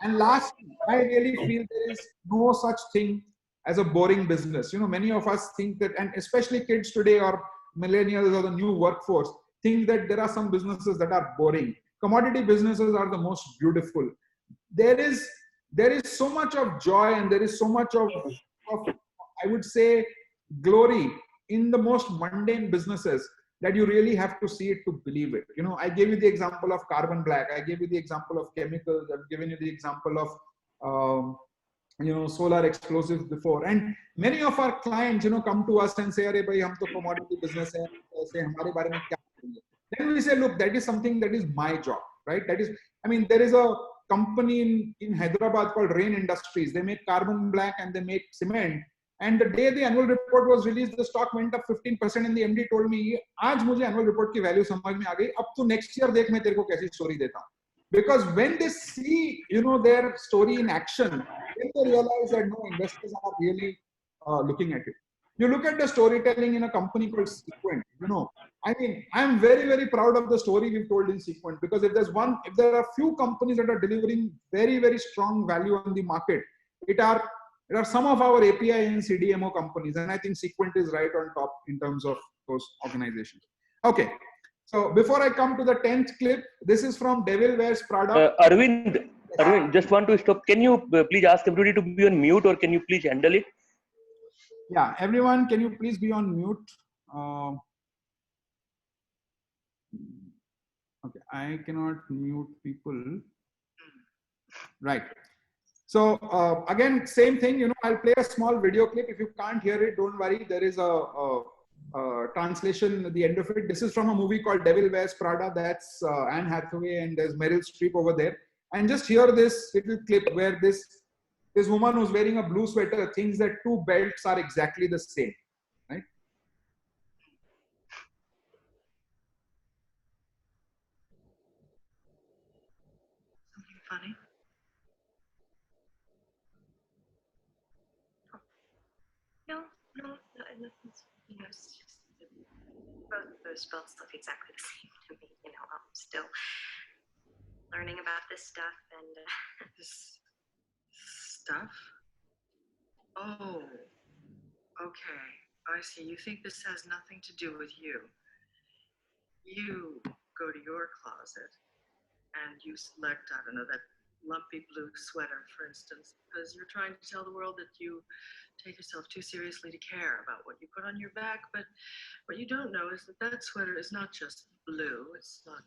And last, I really feel there is no such thing as a boring business. Many of us think that, and especially kids today or millennials or the new workforce, think that there are some businesses that are boring. Commodity businesses are the most beautiful. There is so much of joy and there is so much of I would say, glory in the most mundane businesses that you really have to see it to believe it. I gave you the example of carbon black. I gave you the example of chemicals. I've given you the example of, solar explosives before. And many of our clients, come to us and say, "Arey bhai, hum to commodity business hai, aise hamare bare mein kya karenge?" Then we say, look, that is something that is my job, right? There is a company in Hyderabad called Rain Industries. They make carbon black and they make cement. And the day the annual report was released, the stock went up 15%. And the MD told me, "Aaj mujhe annual report ki value samajh mein aa gayi. Ab tu next year dekh main tere ko kaisi story deta hu." Because when they see, their story in action, then they realize that no, investors are really looking at it. You look at the storytelling in a company called Sequent. I'm very, very proud of the story we've told in Sequent, because if there are few companies that are delivering very, very strong value on the market, there are some of our API and CDMO companies, and I think Sequent is right on top in terms of those organizations. Okay, so before I come to the 10th clip, this is from Devil Wears Prada. Arvind, just want to stop. Can you please ask everybody to be on mute, or can you please handle it? Yeah, everyone, can you please be on mute? Okay, I cannot mute people. Right. So again, same thing, I'll play a small video clip. If you can't hear it, don't worry. There is a translation at the end of it. This is from a movie called Devil Wears Prada. That's Anne Hathaway, and there's Meryl Streep over there. And just hear this little clip where this woman who's wearing a blue sweater thinks that two belts are exactly the same, right? Something funny? No, nothing's, it's just both of those belts look exactly the same to me. I'm still learning about this stuff and This stuff? Oh, okay. I see. You think this has nothing to do with you. You go to your closet and you select, I don't know, that lumpy blue sweater, for instance, because you're trying to tell the world that you take yourself too seriously to care about what you put on your back. But what you don't know is that that sweater is not just blue, it's not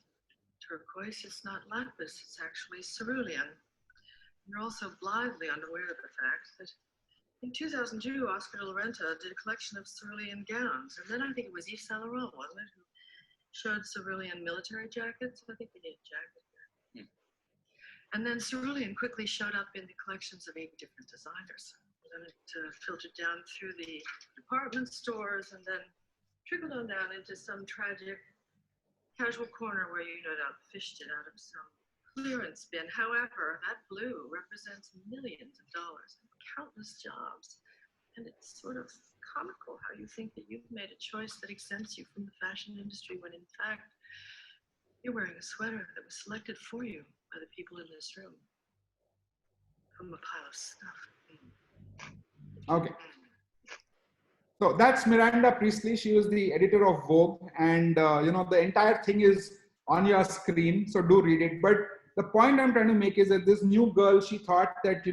turquoise, it's not lapis, it's actually cerulean. You're also blithely unaware of the fact that in 2002, Oscar de la Renta did a collection of cerulean gowns. And then I think it was Yves Saint Laurent, wasn't it, who showed cerulean military jackets? I think we need a jacket here. And then cerulean quickly showed up in the collections of 8 different designers. And then it filtered down through the department stores and then trickled on down into some tragic casual corner where you no doubt fished it out of some clearance bin. However, that blue represents millions of dollars and countless jobs. And it's sort of comical how you think that you've made a choice that exempts you from the fashion industry when in fact you're wearing a sweater that was selected for you by the people in this room from a pile of stuff. Okay. So that's Miranda Priestley. She was the editor of Vogue, and the entire thing is on your screen, so do read it. But the point I'm trying to make is that this new girl, she thought that,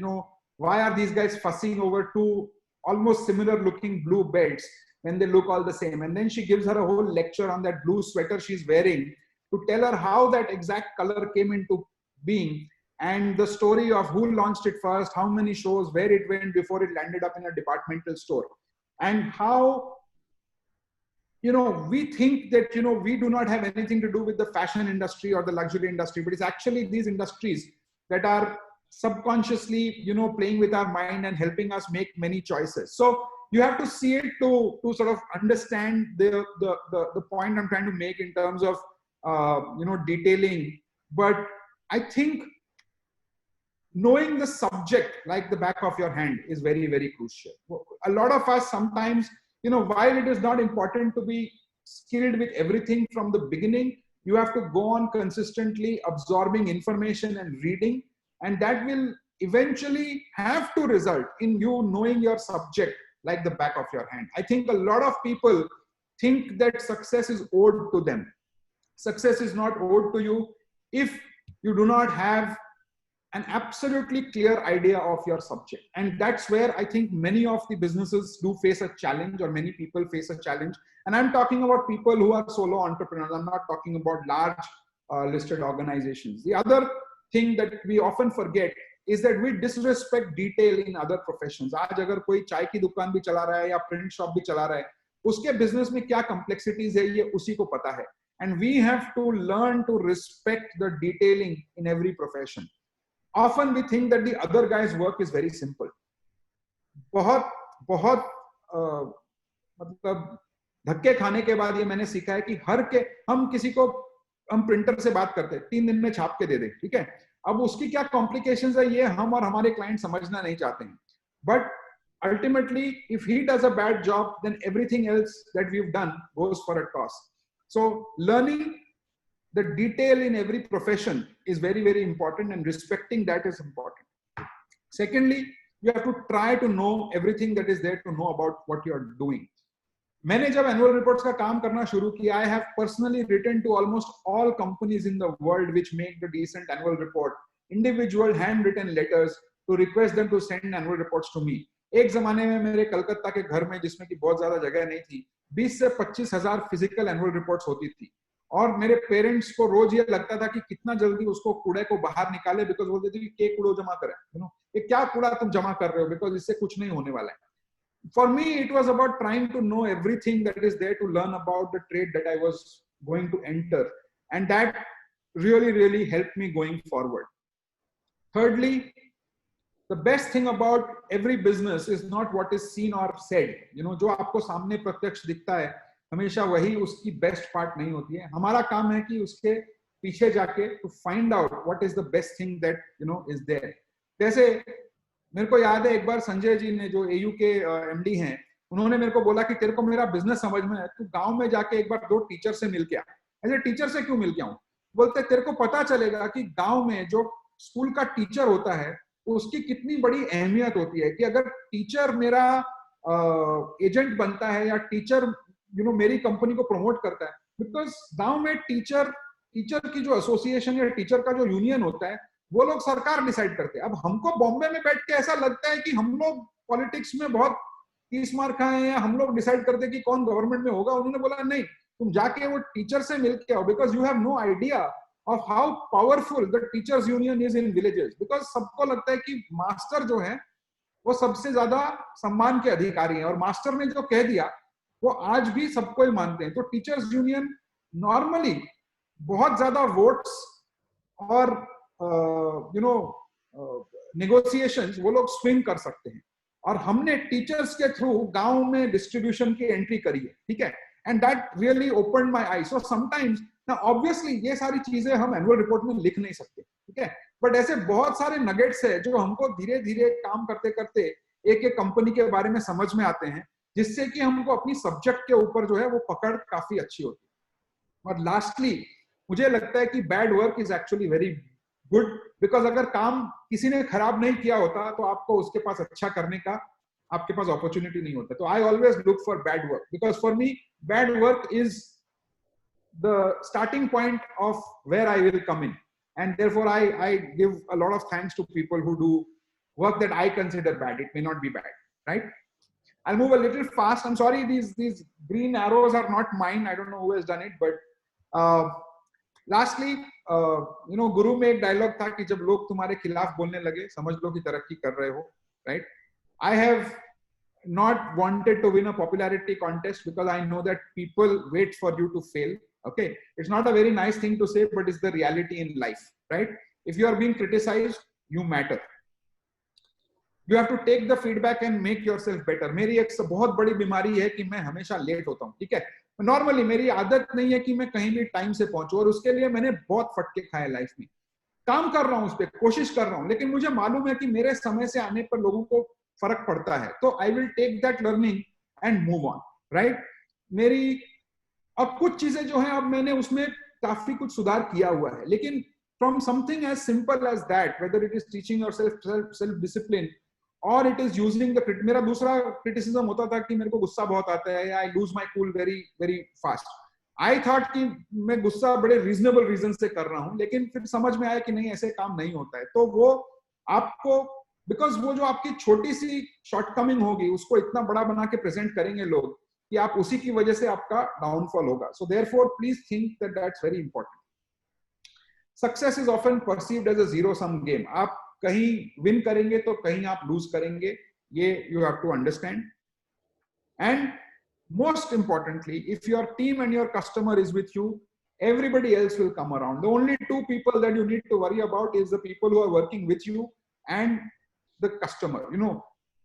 why are these guys fussing over 2 almost similar looking blue belts when they look all the same? And then she gives her a whole lecture on that blue sweater she's wearing to tell her how that exact color came into being, and the story of who launched it first, how many shows, where it went before it landed up in a departmental store. And how, we think that, we do not have anything to do with the fashion industry or the luxury industry, but it's actually these industries that are subconsciously, playing with our mind and helping us make many choices. So you have to see it to sort of understand the point I'm trying to make in terms of, detailing. But I think knowing the subject like the back of your hand is very, very crucial. A lot of us sometimes, while it is not important to be skilled with everything from the beginning, you have to go on consistently absorbing information and reading, and that will eventually have to result in you knowing your subject like the back of your hand. I think a lot of people think that success is owed to them. Success is not owed to you if you do not have an absolutely clear idea of your subject. And that's where I think many of the businesses do face a challenge, or many people face a challenge. And I'm talking about people who are solo entrepreneurs. I'm not talking about large listed organizations. The other thing that we often forget is that we disrespect detail in other professions. आज अगर कोई चाय की दुकान भी चला रहा है या print shop भी चला रहा है, उसके business में क्या complexities है ये उसी को पता है. And we have to learn to respect the detailing in every profession. Often we think that the other guy's work is very simple. बहुत मतलब धक्के खाने के बाद ये मैंने सीखा है कि हम किसी को हम प्रिंटर से बात करते हैं 3 दिन में छाप के दे दे, ठीक है. अब उसकी क्या कॉम्प्लिकेशंस है ये हम और हमारे क्लाइंट समझना नहीं चाहते हैं. But ultimately, if he does a bad job, then everything else that we've done goes for a toss. So learning the detail in every profession is very, very important, and respecting that is important. Secondly, you have to try to know everything that is there to know about what you are doing. मैंने जब annual reports का काम करना शुरू किया, I have personally written to almost all companies in the world which make the decent annual report, individual handwritten letters to request them to send annual reports to me. एक जमाने में मेरे कलकत्ता के घर में, जिसमें कि बहुत ज्यादा जगह नहीं थी, 20 से 25,000 फिजिकल एनुअल रिपोर्ट्स होती थी. और मेरे पेरेंट्स को रोज ये लगता था कि कितना जल्दी उसको कूड़े को बाहर निकाले, बिकॉज बोलते थे कि कूड़ो जमा करें, ये क्या कूड़ा तुम जमा कर रहे हो, बिकॉज इससे कुछ नहीं होने वाला है. For me, it was about trying to know everything that is there to learn about the trade that I was going to enter, and that really, really helped me going forward. Thirdly, the best thing about every business is not what is seen or said. जो आपको सामने प्रत्यक्ष दिखता है, हमेशा वही उसकी best part नहीं होती है. हमारा काम है कि उसके पीछे जाके to find out what is the best thing that is there. जैसे मेरे को याद है एक बार संजय जी ने, जो AU के MD हैं, उन्होंने मेरे को बोला कि तेरे को मेरा बिजनेस समझ में है, तू गांव में जाके एक बार 2 टीचर से मिल के आ. ऐसे टीचर से क्यों मिल के आऊं? बोलते तेरे को पता चलेगा कि गांव में जो स्कूल का टीचर होता है उसकी कितनी बड़ी अहमियत होती है. कि अगर टीचर मेरा एजेंट बनता है या टीचर मेरी कंपनी को प्रमोट करता है, बिकॉज गांव में टीचर की जो एसोसिएशन या टीचर का जो यूनियन होता है वो लोग सरकार डिसाइड करते हैं। अब हमको बॉम्बे में बैठ के ऐसा लगता है कि हम लोग पॉलिटिक्स में बहुत 30 मार खाए हैं, हम लोग डिसाइड करते हैं कि कौन गवर्नमेंट में होगा। उन्होंने बोला नहीं, तुम जाके वो टीचर से मिल के आओ, because you have no idea of how powerful the teachers union is in villages. Because सबको लगता है कि मास्टर जो है वो सबसे ज्यादा सम्मान के अधिकारी हैं, और मास्टर ने जो कह दिया वो आज भी सबको ही मानते हैं। तो टीचर्स यूनियन नॉर्मली बहुत ज्यादा वोट्स और नेगोशिएशंस वो लोग स्विंग कर सकते हैं, और हमने टीचर्स के थ्रू गांव में डिस्ट्रीब्यूशन की एंट्री करी है, ठीक है, and that really opened my I. So sometimes ना, ऑब्वियसली ये सारी चीजें हम एनुअल रिपोर्ट में लिख नहीं सकते, ठीक है, बट ऐसे बहुत सारे नगेट्स है जो हमको धीरे धीरे काम करते करते एक एक कंपनी के बारे में समझ में आते हैं, जिससे कि हमको अपनी सब्जेक्ट के ऊपर जो है वो पकड़ काफी अच्छी होती है। और लास्टली मुझे लगता है कि bad work is actually very good, because अगर काम किसी ने खराब नहीं किया होता तो आपको उसके पास अच्छा करने का आपके पास अपॉर्चुनिटी नहीं होता। तो I always look for bad work, because for me bad work is the starting point of where I will come in, and therefore I give a lot of thanks to people who do work that I consider bad. It may not be bad, right? I'll move a little fast. I'm sorry, these green arrows are not mine. I don't know who has done it, but lastly, गुरु में एक dialogue था कि जब लोग तुम्हारे खिलाफ बोलने लगे समझ लो कि तरक्की कर रहे हो, right? I have not wanted to win a popularity contest because I know that people wait for you to fail. Okay, it's not a very nice thing to say, but it's the reality in life, right? If you are being criticized, you matter. You have to take the feedback and make yourself better. मेरी एक बहुत बड़ी बीमारी है कि मैं हमेशा late होता हूँ, ठीक है। नॉर्मली मेरी आदत नहीं है कि मैं कहीं भी टाइम से पहुंचूं, और उसके लिए मैंने बहुत फटके खाए लाइफ में। काम कर रहा हूँ, उस पर कोशिश कर रहा हूँ, लेकिन मुझे मालूम है कि मेरे समय से आने पर लोगों को फर्क पड़ता है, तो I will take that learning and move on, right. मेरी अब कुछ चीजें जो है अब मैंने उसमें काफी कुछ सुधार किया हुआ है, लेकिन from something as simple as that, whether it is teaching your self discipline और इट इज यूजिंग द, मेरा दूसरा क्रिटिसिज्म होता था कि मेरे को गुस्सा बहुत आता है, I lose my cool very very fast. I thought कि मैं गुस्सा बड़े रीजनेबल रीजन से कर रहा हूं, लेकिन फिर समझ में आया कि नहीं, ऐसे काम नहीं होता है। तो वो आपको, बिकॉज वो जो आपकी छोटी सी शॉर्टकमिंग होगी उसको इतना बड़ा बना के प्रेजेंट करेंगे लोग कि आप उसी की वजह से आपका डाउनफॉल होगा। So therefore please think that that's very important. Success is often perceived as a zero sum game. आप कहीं विन करेंगे तो कहीं आप लूज करेंगे, ये you have to understand. And most importantly, if your team and your customer is with you, everybody else will come around. The only two people that you need to worry about is the people who are working with you and the customer. You know,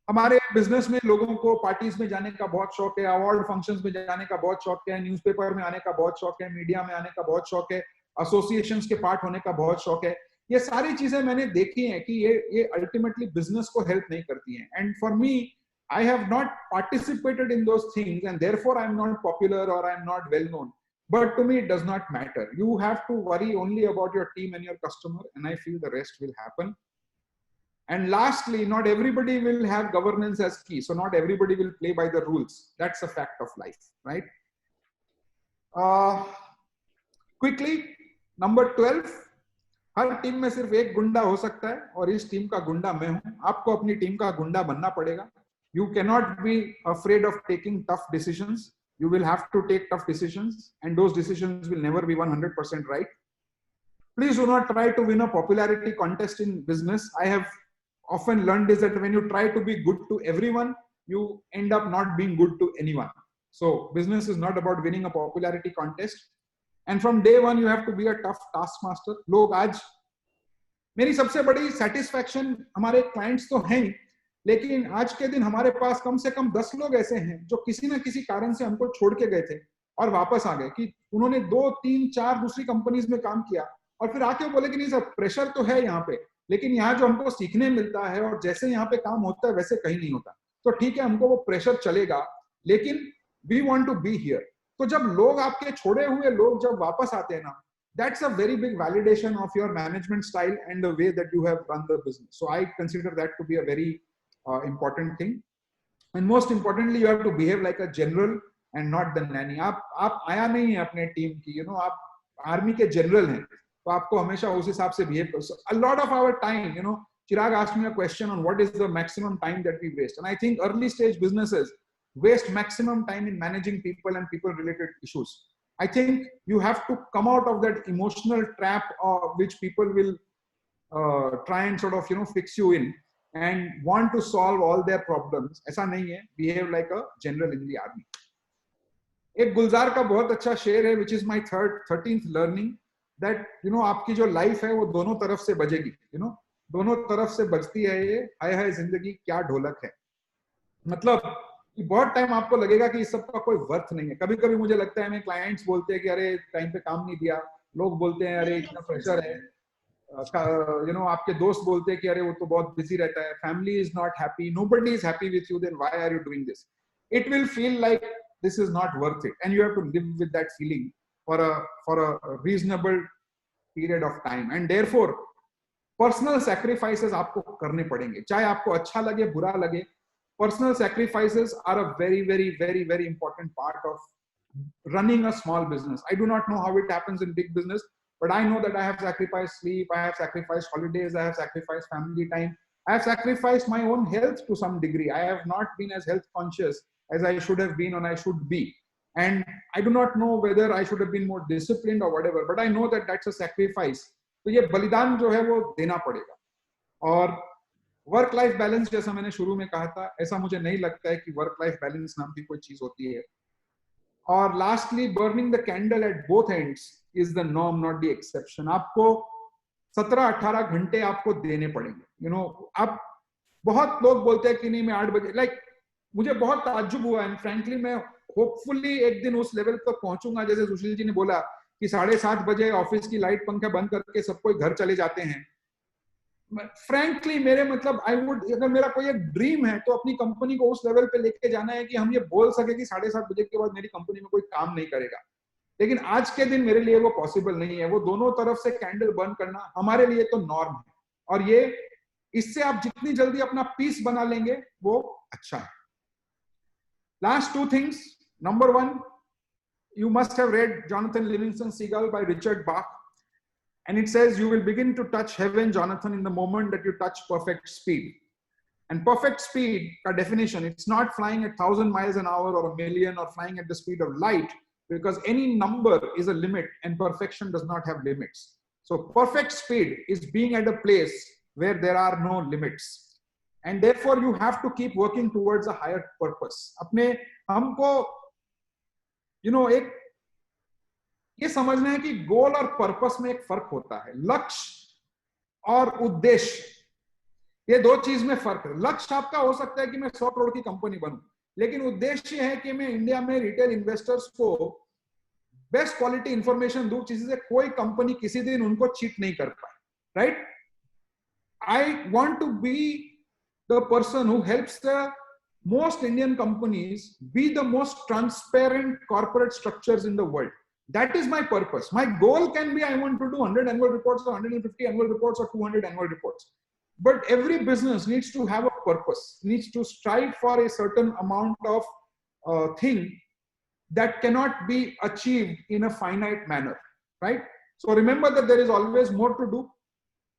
हमारे business में लोगों को parties में जाने का बहुत शौक है, अवार्ड फंक्शंस में जाने का बहुत शौक है, न्यूज़पेपर में आने का बहुत शौक है, मीडिया में आने का बहुत शौक है, एसोसिएशंस के पार्ट होने का बहुत शौक है। ये सारी चीजें मैंने देखी हैं कि ये अल्टीमेटली बिजनेस को हेल्प नहीं करती हैं। And for me, I have not participated in those things, and therefore I'm not popular or I'm not well known. But to me, it does not matter. You have to worry only about your team and your customer, and I feel the rest will happen. And lastly, not everybody will have governance as key. So not everybody will play by the rules. That's a fact of life, right? Quickly, number 12. Her team में सिर्फ एक गुंडा हो सकता है, और इस team का गुंडा मैं हूं। आपको अपनी टीम का गुंडा बनना पड़ेगा। You cannot be afraid of taking tough decisions. You will have to take tough decisions, and those decisions will never be 100% right. Please do not try to win a popularity contest in business. I have often learned is that when you try to be good to everyone, you end up not being good to anyone. So business is not about winning a popularity contest. And from day one, you have to be a tough taskmaster. लोग आज, मेरी सबसे बड़ी satisfaction, हमारे clients तो हैं, लेकिन आज के दिन हमारे पास कम से कम 10 लोग ऐसे हैं जो किसी ना किसी कारण से हमको छोड़ के गए थे और वापस आ गए, कि उन्होंने 2, 3, 4 दूसरी कंपनीज में काम किया और फिर आके बोले कि नहीं सर, प्रेशर तो है यहाँ पे, लेकिन यहाँ जो हमको सीखने मिलता है और जैसे यहाँ पे काम होता है वैसे कहीं नहीं होता। तो ठीक है, हमको वो प्रेशर चलेगा, लेकिन we want to be here. तो जब लोग, आपके छोड़े हुए लोग जब वापस आते हैं ना, that's a very big validation of your management style and the way that you have run the business. So I consider that to be a very important thing. And most importantly, you have to behave like a general and not the nanny. आप आया नहीं है अपने team की, आप army के general हैं, तो आपको हमेशा उस हिसाब से बिहेव करो. A lot of our time, you know, Chirag asked me a question on what is the maximum time that we waste, and I think early stage businesses waste maximum time in managing people and people related issues. I think you have to come out of that emotional trap which people will try and sort of, you know, fix you in and want to solve all their problems. ऐसा नहीं है. Behave like a general in the army. एक गुलजार का बहुत अच्छा शेर है, which is my 13th learning, that you know आपकी जो लाइफ है वो दोनों तरफ से बजेगी. You know, दोनों तरफ से बजती है ये. हाय हाय जिंदगी क्या ढोलक है. मतलब बहुत टाइम आपको लगेगा कि इस सब का कोई वर्थ नहीं है. कभी कभी मुझे लगता है, मैं क्लाइंट्स बोलते हैं कि अरे टाइम पे काम नहीं दिया, लोग बोलते हैं अरे इतना प्रेशर है, you know, आपके दोस्त बोलते हैं कि अरे वो तो बहुत बिजी रहता है, family is not happy, nobody is happy with you, then why are you doing this? It will feel like this is not worth it, and you have to live with that feeling for a reasonable period of time, and therefore personal sacrifices आपको करने पड़ेंगे, चाहे आपको अच्छा लगे बुरा लगे. Personal sacrifices are a very, very, very, very important part of running a small business. I do not know how it happens in big business, but I know that I have sacrificed sleep, I have sacrificed holidays, I have sacrificed family time, I have sacrificed my own health to some degree. I have not been as health conscious as I should have been and I should be. And I do not know whether I should have been more disciplined or whatever, but I know that that's a sacrifice. तो ये बलिदान जो है वो देना पड़ेगा. और work life balance, जैसा मैंने शुरू में कहा था, ऐसा मुझे नहीं लगता है कि वर्क लाइफ बैलेंस नाम की कोई चीज होती है. और lastly, burning the candle at both ends is the norm, not the exception. आपको 17-18 घंटे आपको देने पड़ेंगे. यू नो, आप बहुत लोग बोलते हैं कि नहीं मैं 8 बजे, लाइक मुझे बहुत ताज्जुब हुआ, एंड फ्रैंकली मैं होपफुली एक दिन उस लेवल तक पहुंचूंगा जैसे सुशील जी ने बोला कि 7:30 बजे ऑफिस की लाइट पंखा बंद करके सब कोई घर चले जाते हैं. फ्रैंकली मेरे मतलब आई वुड, अगर मेरा कोई एक ड्रीम है तो अपनी कंपनी को उस लेवल पे लेके जाना है कि हम ये बोल सके कि 7:30 बजे के बाद मेरी कंपनी में कोई काम नहीं करेगा. लेकिन आज के दिन मेरे लिए वो पॉसिबल नहीं है. वो दोनों तरफ से कैंडल बर्न करना हमारे लिए तो नॉर्म है, और ये इससे आप जितनी जल्दी अपना पीस बना लेंगे वो अच्छा है. Last 2 things. Number 1, you must have read Jonathan Livingston Seagull by Richard Bach. And it says, you will begin to touch heaven, Jonathan, in the moment that you touch perfect speed. And perfect speed, by definition, it's not flying at 1,000 miles an hour or 1,000,000 or flying at the speed of light, because any number is a limit and perfection does not have limits. So perfect speed is being at a place where there are no limits. And therefore you have to keep working towards a higher purpose. अपने हमको, you know, एक ये समझना है कि गोल और purpose में एक फर्क होता है. लक्ष्य और उद्देश्य, ये 2 चीज में फर्क है. लक्ष्य आपका हो सकता है कि मैं 100 करोड़ की कंपनी बनूं, लेकिन उद्देश्य है कि मैं इंडिया में रिटेल इन्वेस्टर्स को बेस्ट क्वालिटी इंफॉर्मेशन दूं जिससे कोई कंपनी किसी दिन उनको चीट नहीं कर पाए. Right? I want to be the person who helps the most Indian companies be the most transparent corporate structures in the world. That is my purpose. My goal can be I want to do 100 annual reports or 150 annual reports or 200 annual reports. But every business needs to have a purpose, needs to strive for a certain amount of thing that cannot be achieved in a finite manner, right? So remember that there is always more to do.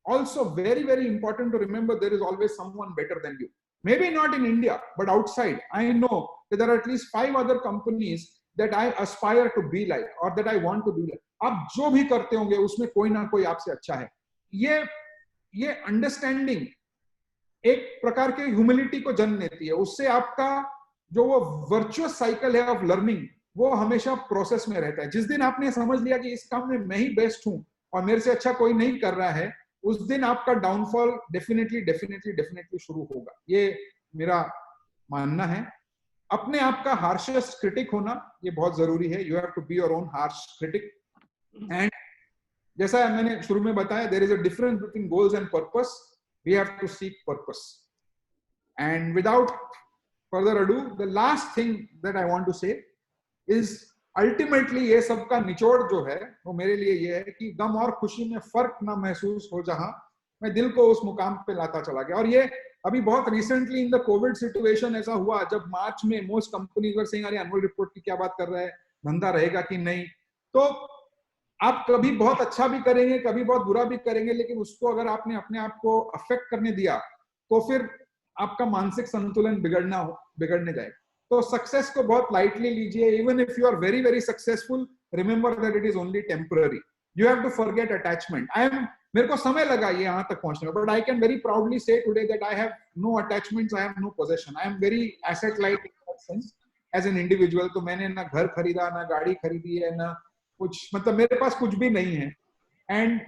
Also very, very important to remember there is always someone better than you. Maybe not in India, but outside. I know that there are at least 5 other companies that I aspire to be like or that I want to be like. आप जो भी करते होंगे उसमें कोई ना कोई आपसे अच्छा है. ये अंडरस्टैंडिंग एक प्रकार के ह्यूमिलिटी को जन्म देती है. उससे आपका जो वो वर्चुअस साइकिल है ऑफ लर्निंग वो हमेशा प्रोसेस में रहता है. जिस दिन आपने समझ लिया कि इस काम में मैं ही बेस्ट हूं और मेरे से अच्छा कोई नहीं कर रहा है, उस दिन आपका डाउनफॉल डेफिनेटली शुरू होगा. ये मेरा मानना है. अपने आप का हार्शेस्ट क्रिटिक होना ये बहुत जरूरी है. You have to be your own harsh critic. And जैसा मैंने शुरू में बताया, there is a difference between goals and purpose. We have to seek purpose. And without further ado, the last thing that I want to say is ultimately ये सब का निचोड़ जो है वो मेरे लिए ये है कि गम और खुशी में फर्क ना महसूस हो जहां मैं दिल को उस मुकाम पे लाता चला गया. और ये अभी बहुत recently in the Covid situation ऐसा हुआ जब मार्च में मोस्ट कंपनीज वर सेइंग अरे एनुअल रिपोर्ट की क्या बात कर रहा है, धंधा रहेगा कि नहीं. तो आप कभी बहुत अच्छा भी करेंगे, कभी बहुत बुरा भी करेंगे, लेकिन उसको अगर आपने अपने आप को अफेक्ट करने दिया तो फिर आपका मानसिक संतुलन बिगड़ने जाएगा. तो सक्सेस को बहुत लाइटली लीजिए. Even if you are very very successful, remember that it is only temporary. You have to forget attachment. मेरे को समय लगा ये यहाँ तक पहुंचने में, but I can very proudly say today that I have no attachments, I have no possession. I am very asset light in that sense as an individual. तो मैंने ना घर खरीदा, ना गाड़ी खरीदी है, ना कुछ, मतलब मेरे पास कुछ भी नहीं है. एंड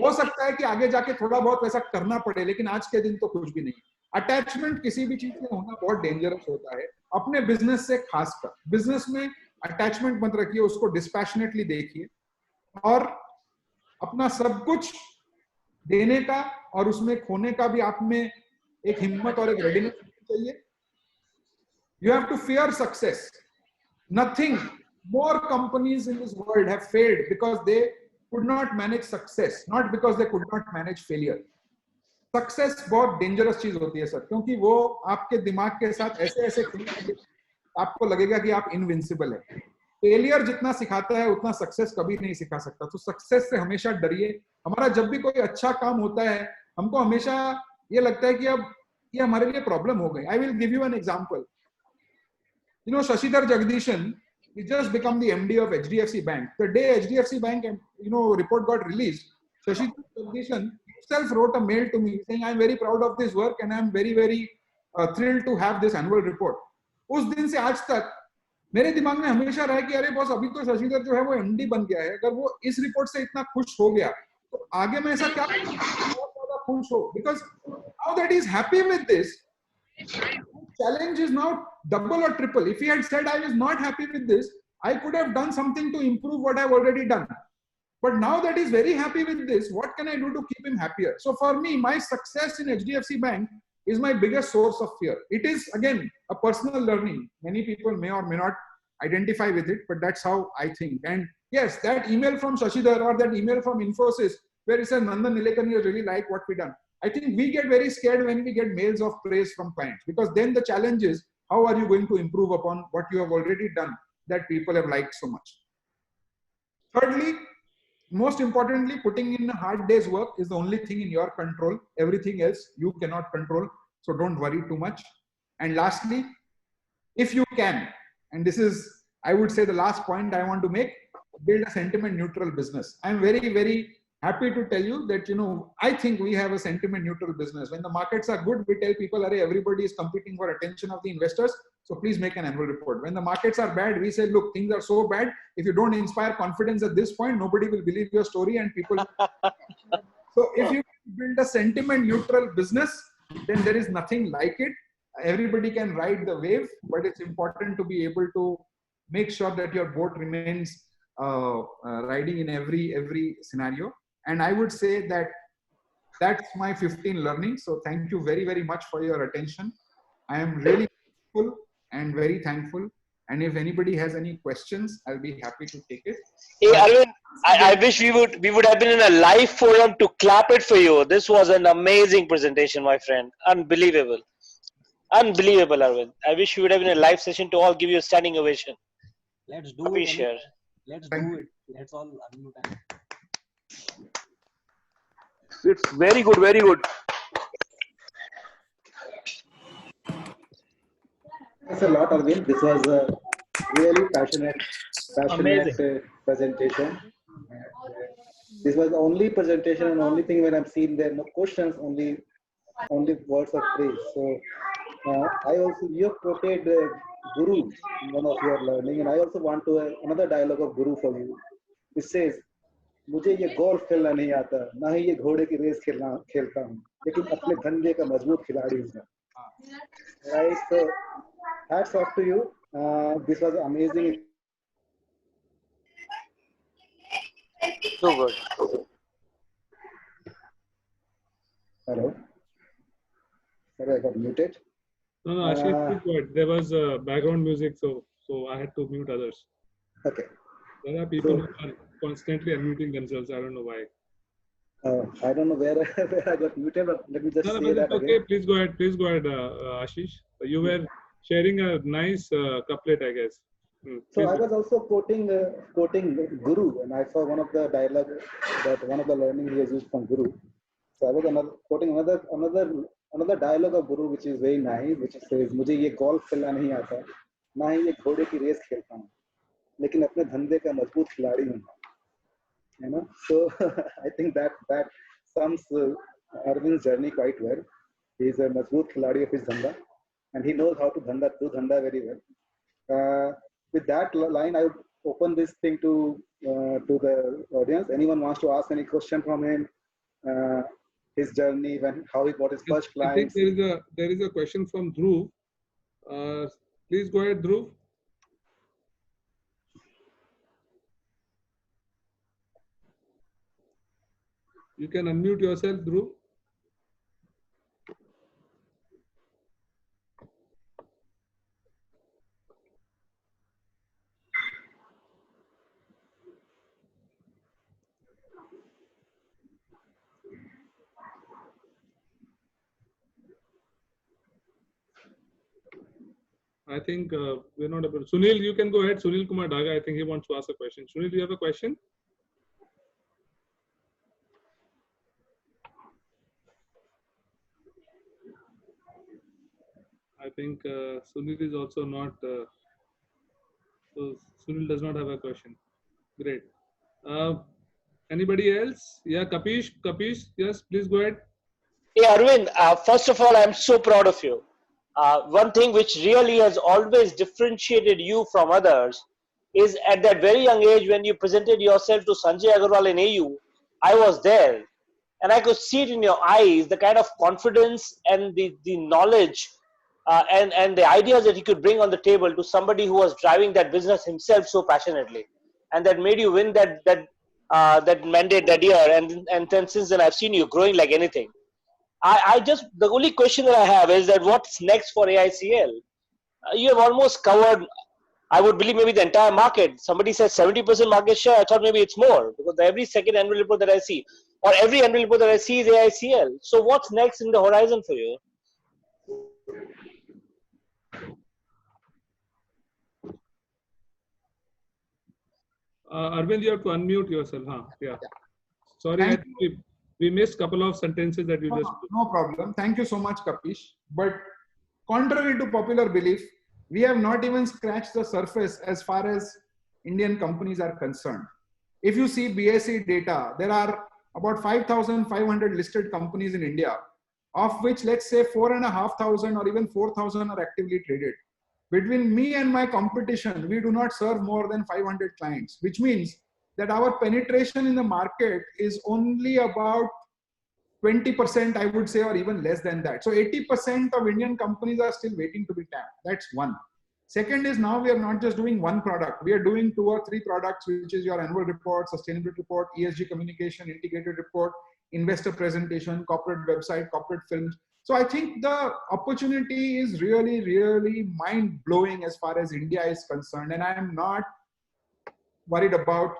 हो सकता है कि आगे जाके थोड़ा बहुत वैसा करना पड़े, लेकिन आज के दिन तो कुछ भी नहीं. अटैचमेंट किसी भी चीज में होना बहुत डेंजरस होता है. अपने बिजनेस से खासकर, बिजनेस में अटैचमेंट मत रखिए, उसको डिस्पैशनेटली देखिए और अपना सब कुछ देने का और उसमें खोने का भी आप में एक हिम्मत और एक रेडीनेस चाहिए. You have to fear success. Nothing, more companies in this world have failed because they could not manage success, not because they could not manage failure. Success बहुत डेंजरस चीज होती है सर, क्योंकि वो आपके दिमाग के साथ ऐसे ऐसे आपको लगेगा कि आप इनविंसिबल है. फेलियर जितना सिखाता है उतना सक्सेस कभी नहीं सिखा सकता. तो सक्सेस से हमेशा डरिए. हमारा जब भी कोई अच्छा काम होता है, हमको हमेशा ये लगता है कि अब ये हमारे लिए प्रॉब्लम हो गई. I will give you an example. You know, Shashidhar Jagdishan, he just become the MD of HDFC Bank. The day HDFC Bank, report got released, Shashidhar Jagdishan himself wrote a mail to me saying, "I am very proud of this work and I am very, very thrilled to have this annual report." उस दिन से आज तक मेरे दिमाग में हमेशा रहा कि अरे बॉस, अभी तो शशिधर जो है वो MD बन गया है. अगर वो इस रिपोर्ट से इतना खुश हो गया तो आगे में ऐसा क्या बहुत ज्यादा खुश हो. Because now that he is happy with this, challenge is now double or triple. If he had said I was not happy with this, I could have done something to improve what I've already done. But now that he's very happy with this, what can I do to keep him happier? So for me, my success in HDFC Bank is my biggest source of fear. It is again a personal learning. Many people may or may not identify with it, but that's how I think. And yes, that email from Shashidhar or that email from Infosys where it says Nandan Nilekani, you really like what we done. I think we get very scared when we get mails of praise from clients, because then the challenge is, how are you going to improve upon what you have already done that people have liked so much? Thirdly, most importantly, putting in a hard day's work is the only thing in your control. Everything else you cannot control. So don't worry too much. And lastly, if you can, and this is, I would say, the last point I want to make, build a sentiment neutral business. I'm very, very happy to tell you that, I think we have a sentiment neutral business. When the markets are good, we tell people, "Arey, everybody is competing for attention of the investors, so please make an annual report." When the markets are bad, we say, "Look, things are so bad. If you don't inspire confidence at this point, nobody will believe your story and people." So if you build a sentiment neutral business, then there is nothing like it. Everybody can ride the wave, but it's important to be able to make sure that your boat remains riding in every scenario. And I would say that that's my 15 learnings. So thank you very, very much for your attention. I am really grateful and very thankful. And if anybody has any questions, I'll be happy to take it. Hey, Arvind, I wish we would have been in a live forum to clap it for you. This was an amazing presentation, my friend. Unbelievable. Unbelievable, Arvind. I wish we would have been in a live session to all give you a standing ovation. Let's do Appreciate it. Let's do it. Let's all unmute and It's very good, very good. Thanks a lot, Arvind. This was a really passionate presentation. This was the only presentation and only thing when I've seen there no questions, only words of praise. So you have quoted Guru in one of your learning, and I also want to have another dialogue of Guru for you. It says, "मुझे ये golf खेलना नहीं आता, ना ही ये घोड़े की race खेलता हूँ, लेकिन अपने धंधे का मजबूत खिलाड़ी हूँ." Right, so hats off to you. This was amazing. So good. Hello. Sorry, I got muted. No, Ashish, please go ahead. There was background music, so I had to mute others. Okay. There are people who are constantly unmuting themselves. I don't know why. I don't know where I got muted, but let me just say that okay, again. please go ahead, Ashish. You were sharing a nice couplet, I guess. So I was also quoting Guru, and I saw one of the dialogue that one of the learning he has used from Guru. So I was quoting another dialogue of Guru, which is very nice, which says, "मुझे ये golf खेलना नहीं आता, ना ही ये घोड़े की race खेलता हूँ, लेकिन अपने धंधे का मजबूत खिलाड़ी हूँ." You know, so I think that sums Arvind's journey quite well. He is a मजबूत खिलाड़ी of his धंधा, and he knows how to do धंधा very well. With that line, I would open this thing to the audience. Anyone wants to ask any question from him? His journey, how he got his first clients. I think there is a question from Dhruv. Please go ahead, Dhruv. You can unmute yourself, Dhruv. I think we're not able. Sunil, you can go ahead. Sunil Kumar Daga, I think he wants to ask a question. Sunil, do you have a question? I think Sunil is also not. So Sunil does not have a question. Great. Anybody else? Yeah, Kapish. Kapish, yes, please go ahead. Yeah, Arvind, first of all, I'm so proud of you. One thing which really has always differentiated you from others is at that very young age when you presented yourself to Sanjay Agarwal in AU, I was there and I could see it in your eyes, the kind of confidence and the knowledge and the ideas that he could bring on the table to somebody who was driving that business himself so passionately. And that made you win that mandate that year. And then since then, I've seen you growing like anything. The only question that I have is that what's next for AICL? You have almost covered, I would believe, maybe the entire market. Somebody says 70% market share. I thought maybe it's more because every second annual report that I see, or every annual report that I see, is AICL. So what's next in the horizon for you? Arvind, you have to unmute yourself. Huh? Yeah. Sorry, I think we missed a couple of sentences that you just. No problem. Thank you so much, Kapish. But contrary to popular belief, we have not even scratched the surface as far as Indian companies are concerned. If you see BSE data, there are about 5,500 listed companies in India, of which let's say 4,500 or even 4,000 are actively traded. Between me and my competition, we do not serve more than 500 clients, which means that our penetration in the market is only about 20%, I would say, or even less than that. So 80% of Indian companies are still waiting to be tapped. That's one. Second is now we are not just doing one product. We are doing 2 or 3 products, which is your annual report, sustainability report, ESG communication, integrated report, investor presentation, corporate website, corporate films. So I think the opportunity is really, really mind-blowing as far as India is concerned. And I am not worried about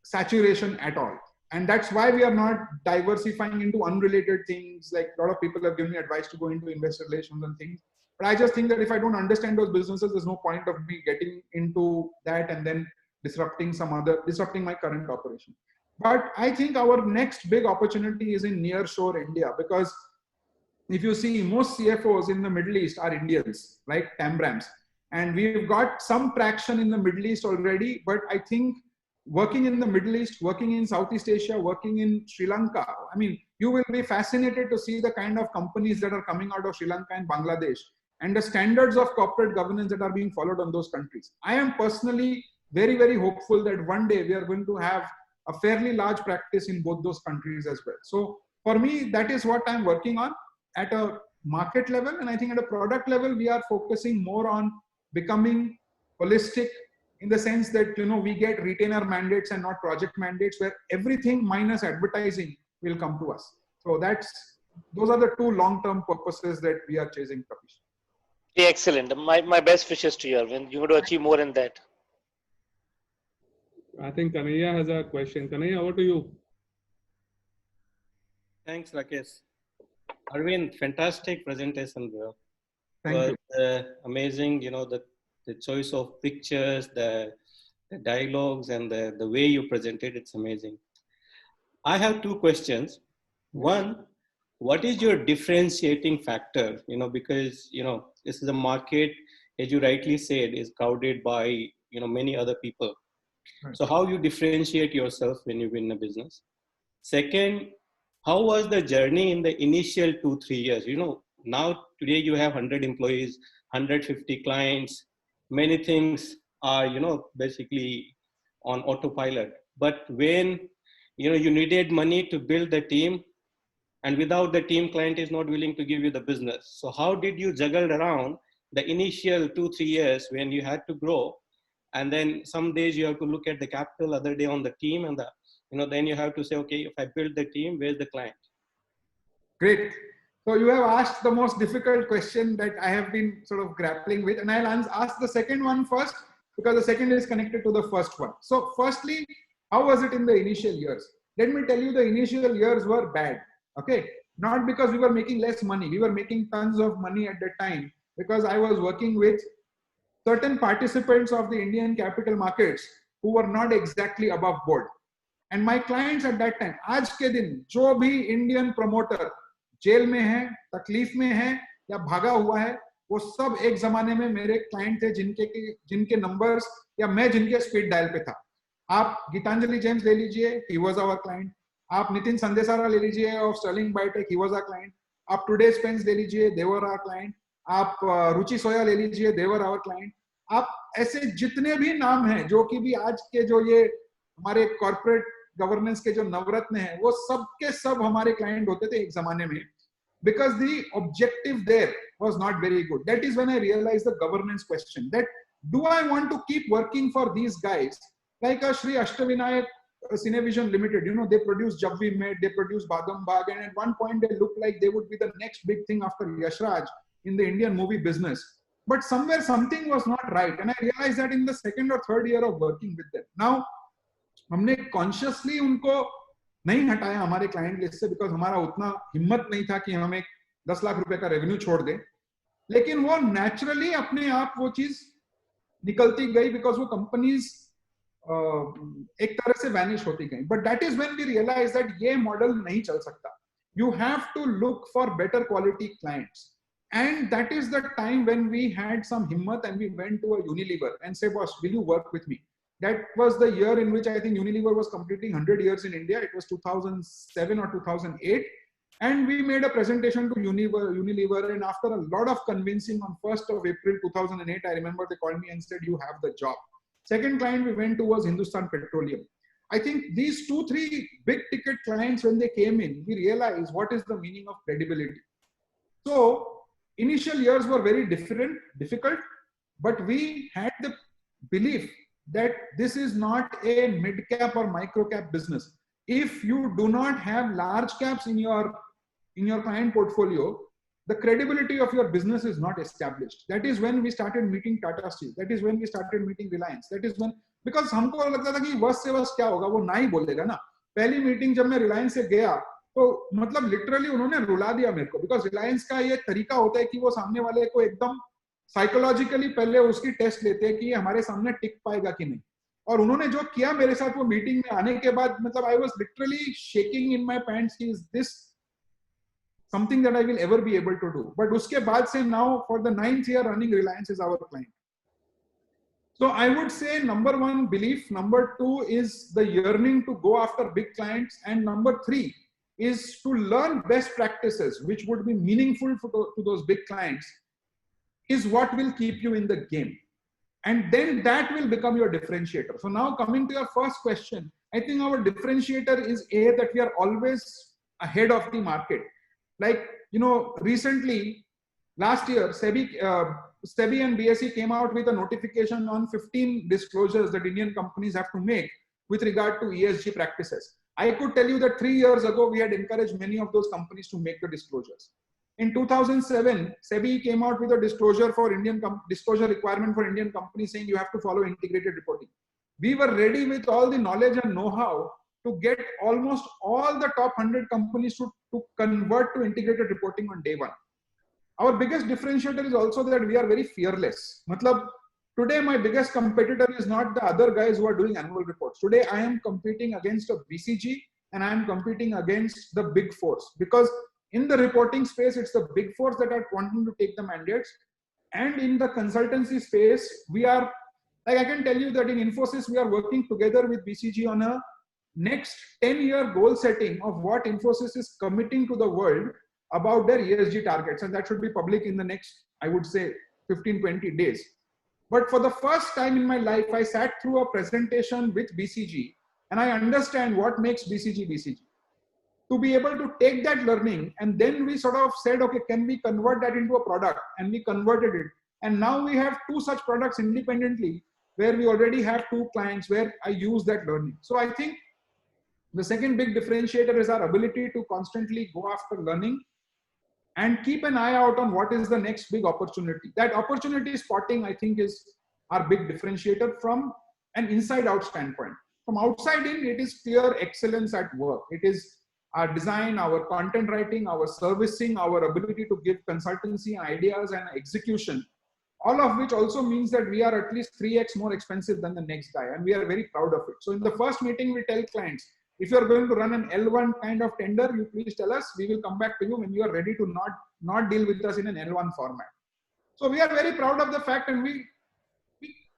saturation at all. And that's why we are not diversifying into unrelated things. Like a lot of people have given me advice to go into investor relations and things. But I just think that if I don't understand those businesses, there's no point of me getting into that and then disrupting my current operation. But I think our next big opportunity is in nearshore India, because if you see, most CFOs in the Middle East are Indians, like Tambrams. And we've got some traction in the Middle East already, but I think working in the Middle East, working in Southeast Asia, working in Sri Lanka, I mean, you will be fascinated to see the kind of companies that are coming out of Sri Lanka and Bangladesh and the standards of corporate governance that are being followed on those countries. I am personally very, very hopeful that one day we are going to have a fairly large practice in both those countries as well. So for me, that is what I'm working on at a market level. And I think at a product level, we are focusing more on becoming holistic, in the sense that, you know, we get retainer mandates and not project mandates, where everything minus advertising will come to us. So those are the 2 long-term purposes that we are chasing, Kapish. Yeah, excellent. My best wishes to you, Arvind. You're going to achieve more than that. I think Kanaya has a question. Kanaya, over to you. Thanks, Rakesh. Arvind, fantastic presentation, bro. Thank you. Amazing, you know, the the choice of pictures, the dialogues, and the way you presented, it's amazing. I have two questions. One, what is your differentiating factor? You know, because, you know, this is a market, as you rightly said, is crowded by, you know, many other people. Right. So how you differentiate yourself when you win a business? Second, how was the journey in the initial 2-3 years? You know, now today you have 100 employees, 150 clients, many things are, you know, basically on autopilot. But when, you know, you needed money to build the team, and without the team, client is not willing to give you the business. So how did you juggle around the initial 2-3 years when you had to grow? And then some days you have to look at the capital, other day on the team, and the, you know, then you have to say, okay, if I build the team, where's the client? Great. So you have asked the most difficult question that I have been sort of grappling with, and I'll ask the second one first, because the second is connected to the first one. So firstly, how was it in the initial years? Let me tell you, the initial years were bad. Okay. Not because we were making less money. We were making tons of money at that time, because I was working with certain participants of the Indian capital markets who were not exactly above board. And my clients at that time, आज के दिन जो भी Indian promoter jail में है, तकलीफ में है या भागा हुआ है, वो सब एक जमाने में मेरे क्लाइंट थे, जिनके नंबर्स या मैं जिनके स्पीड डायल पे था. आप गीतांजलि जेम्स ले लीजिए, he was our client. आप नितिन संदेसारा ले लीजिए of Sterling Biotech, he was our client. आप टुडे स्पेंस ले लीजिए, they were our client. आप रुचि सोया ले लीजिए, they were our client. आप ऐसे जितने भी नाम हैं जो कि भी आज के जो ये हमारे कॉर्पोरेट गवर्नेंस के जो नवरत्न हैं, वो सब के सब हमारे क्लाइंट होते थे एक जमाने में, because the objective there was not very good. That is when I realized the governance question, that do I want to keep working for these guys like a Shri Ashtavinayak Cinevision Limited? You know, they produce Jab We Met, they produce Bhagam Bhag, and at one point they looked like they would be the next big thing after Yash Raj in the Indian movie business. But somewhere something was not right, and I realized that in the second or third year of working with them. Now, हमने consciously उनको नहीं हटाया हमारे client list से, because हमारा उतना हिम्मत नहीं था कि हम एक 10 लाख रुपए का रेवेन्यू छोड़ दें, लेकिन वो नेचुरली अपने आप वो चीज निकलती गई, बिकॉज वो कंपनीज एक तरह से वैनिश होती गई. But that is when we realise that ये मॉडल नहीं चल सकता. You have to look for better quality clients, and that is the time when we had some हिम्मत and we went to a Unilever and say boss, will you work with me? That was the year in which I think Unilever was completing 100 years in India. It was 2007 or 2008. And we made a presentation to Unilever, and after a lot of convincing on 1st of April 2008, I remember they called me and said, you have the job. Second client we went to was Hindustan Petroleum. I think these 2-3 big ticket clients, when they came in, we realized what is the meaning of credibility. So initial years were very difficult, but we had the belief that this is not a mid cap or micro cap business. If you do not have large caps in your client portfolio, the credibility of your business is not established. That is when we started meeting Tata Steel. That is when we started meeting Reliance. That is when, because हमको लगता था कि वर्ष से वर्ष क्या होगा, वो ना ही बोलेगा ना. पहली मीटिंग जब मैं रिलायंस से गया तो मतलब लिटरली उन्होंने रुला दिया मेरे को, बिकॉज रिलायंस का ये तरीका होता है कि वो सामने वाले को एकदम साइकोलॉजिकली पहले उसकी टेस्ट लेते हैं कि ये हमारे सामने टिक पाएगा कि नहीं. और उन्होंने जो किया मेरे साथ वो मीटिंग में आने के बाद, मतलब I was literally shaking in my pants कि is this something that I will ever be able to do. But उसके बाद से now for the 9th year running Reliance is our client. So I would say number 1 belief, number 2 is the yearning to go after big clients, and number 3 is to learn best practices which would be meaningful to those big clients, is what will keep you in the game, and then that will become your differentiator. So now coming to your first question, I think our differentiator is that we are always ahead of the market. Like, you know, recently last year SEBI and BSE came out with a notification on 15 disclosures that Indian companies have to make with regard to ESG practices. I could tell you that 3 years ago we had encouraged many of those companies to make the disclosures. In 2007, SEBI came out with a disclosure requirement for Indian companies saying you have to follow integrated reporting. We were ready with all the knowledge and know-how to get almost all the top 100 companies to convert to integrated reporting on day one. Our biggest differentiator is also that we are very fearless. Matlab, Today, my biggest competitor is not the other guys who are doing annual reports. Today, I am competing against a BCG and I am competing against the big fours, because in the reporting space, it's the big fours that are wanting to take the mandates. And in the consultancy space, we are, like I can tell you that in Infosys, we are working together with BCG on a next 10-year goal setting of what Infosys is committing to the world about their ESG targets. And that should be public in the next, I would say, 15-20 days. But for the first time in my life, I sat through a presentation with BCG and I understand what makes BCG BCG. To be able to take that learning, and then we sort of said, okay, can we convert that into a product? And we converted it. And now we have 2 such products independently, where we already have 2 clients where I use that learning. So I think the second big differentiator is our ability to constantly go after learning and keep an eye out on what is the next big opportunity. That opportunity spotting, I think, is our big differentiator from an inside out standpoint. From outside in, it is clear excellence at work. It is our design, our content writing, our servicing, our ability to give consultancy, ideas and execution, all of which also means that we are at least 3x more expensive than the next guy. And we are very proud of it. So in the first meeting, we tell clients, if you are going to run an L1 kind of tender, you please tell us, we will come back to you when you are ready to not deal with us in an L1 format. So we are very proud of the fact, and we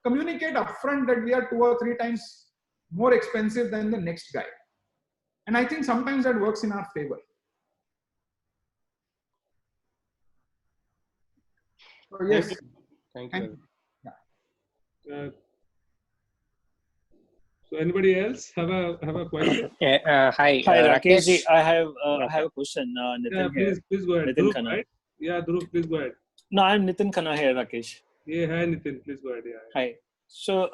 communicate upfront that we are 2 or 3 times more expensive than the next guy. And I think sometimes that works in our favor. So yes. Thank you. Yeah. So anybody else have a question? Hi, Rakesh. I have a question. Nitin here. Please go ahead. Nitin Dhruv, Khanna. right? Yeah, Dhruv, please go ahead. No, I'm Nitin Khanna here, Rakesh. Yeah, hi Nitin, please go ahead. Yeah. Hi. So,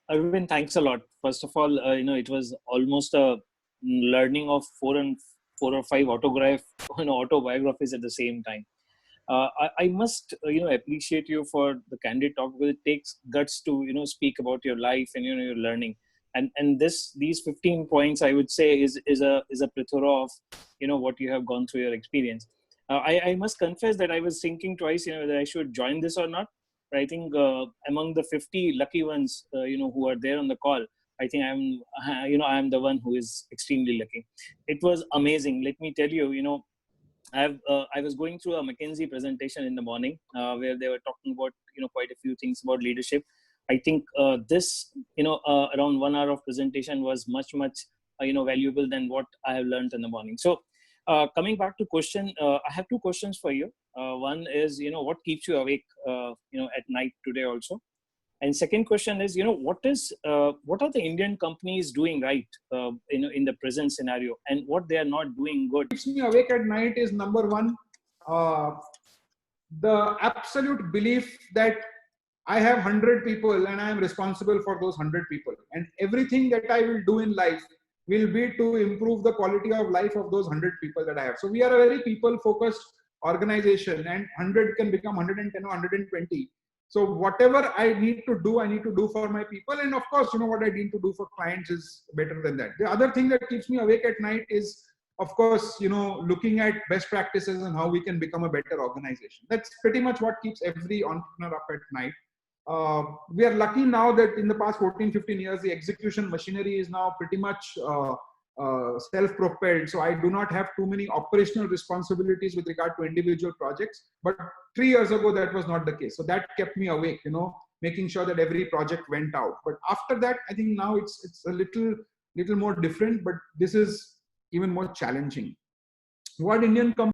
Arvind, thanks a lot. First of all, it was almost a learning of 4 or 5 autobiographies at the same time. I must, appreciate you for the candid talk, because it takes guts to, speak about your life and, your learning. And these 15 points, I would say, is a plethora of, what you have gone through your experience. I must confess that I was thinking twice, whether I should join this or not. But I think among the 50 lucky ones, who are there on the call, I think I'm the one who is extremely lucky. It was amazing. Let me tell you, I was going through a McKinsey presentation in the morning where they were talking about, quite a few things about leadership. I think this, around 1 hour of presentation was much, valuable than what I have learned in the morning. So coming back to question, I have 2 questions for you. One is, what keeps you awake, at night today also? And second question is, what are the Indian companies doing right, in the present scenario, and what they are not doing good? What keeps me awake at night is, number one, the absolute belief that I have 100 people and I am responsible for those 100 people. And everything that I will do in life will be to improve the quality of life of those 100 people that I have. So we are a very people-focused organization, and 100 can become 110 or 120. So whatever I need to do for my people. And of course, what I need to do for clients is better than that. The other thing that keeps me awake at night is, of course, looking at best practices and how we can become a better organization. That's pretty much what keeps every entrepreneur up at night. We are lucky now that in the past 14-15 years, the execution machinery is now pretty much self-propelled. So I do not have too many operational responsibilities with regard to individual projects. But 3 years ago, that was not the case. So that kept me awake, making sure that every project went out. But after that, I think now it's a little more different, but this is even more challenging. What Indian companies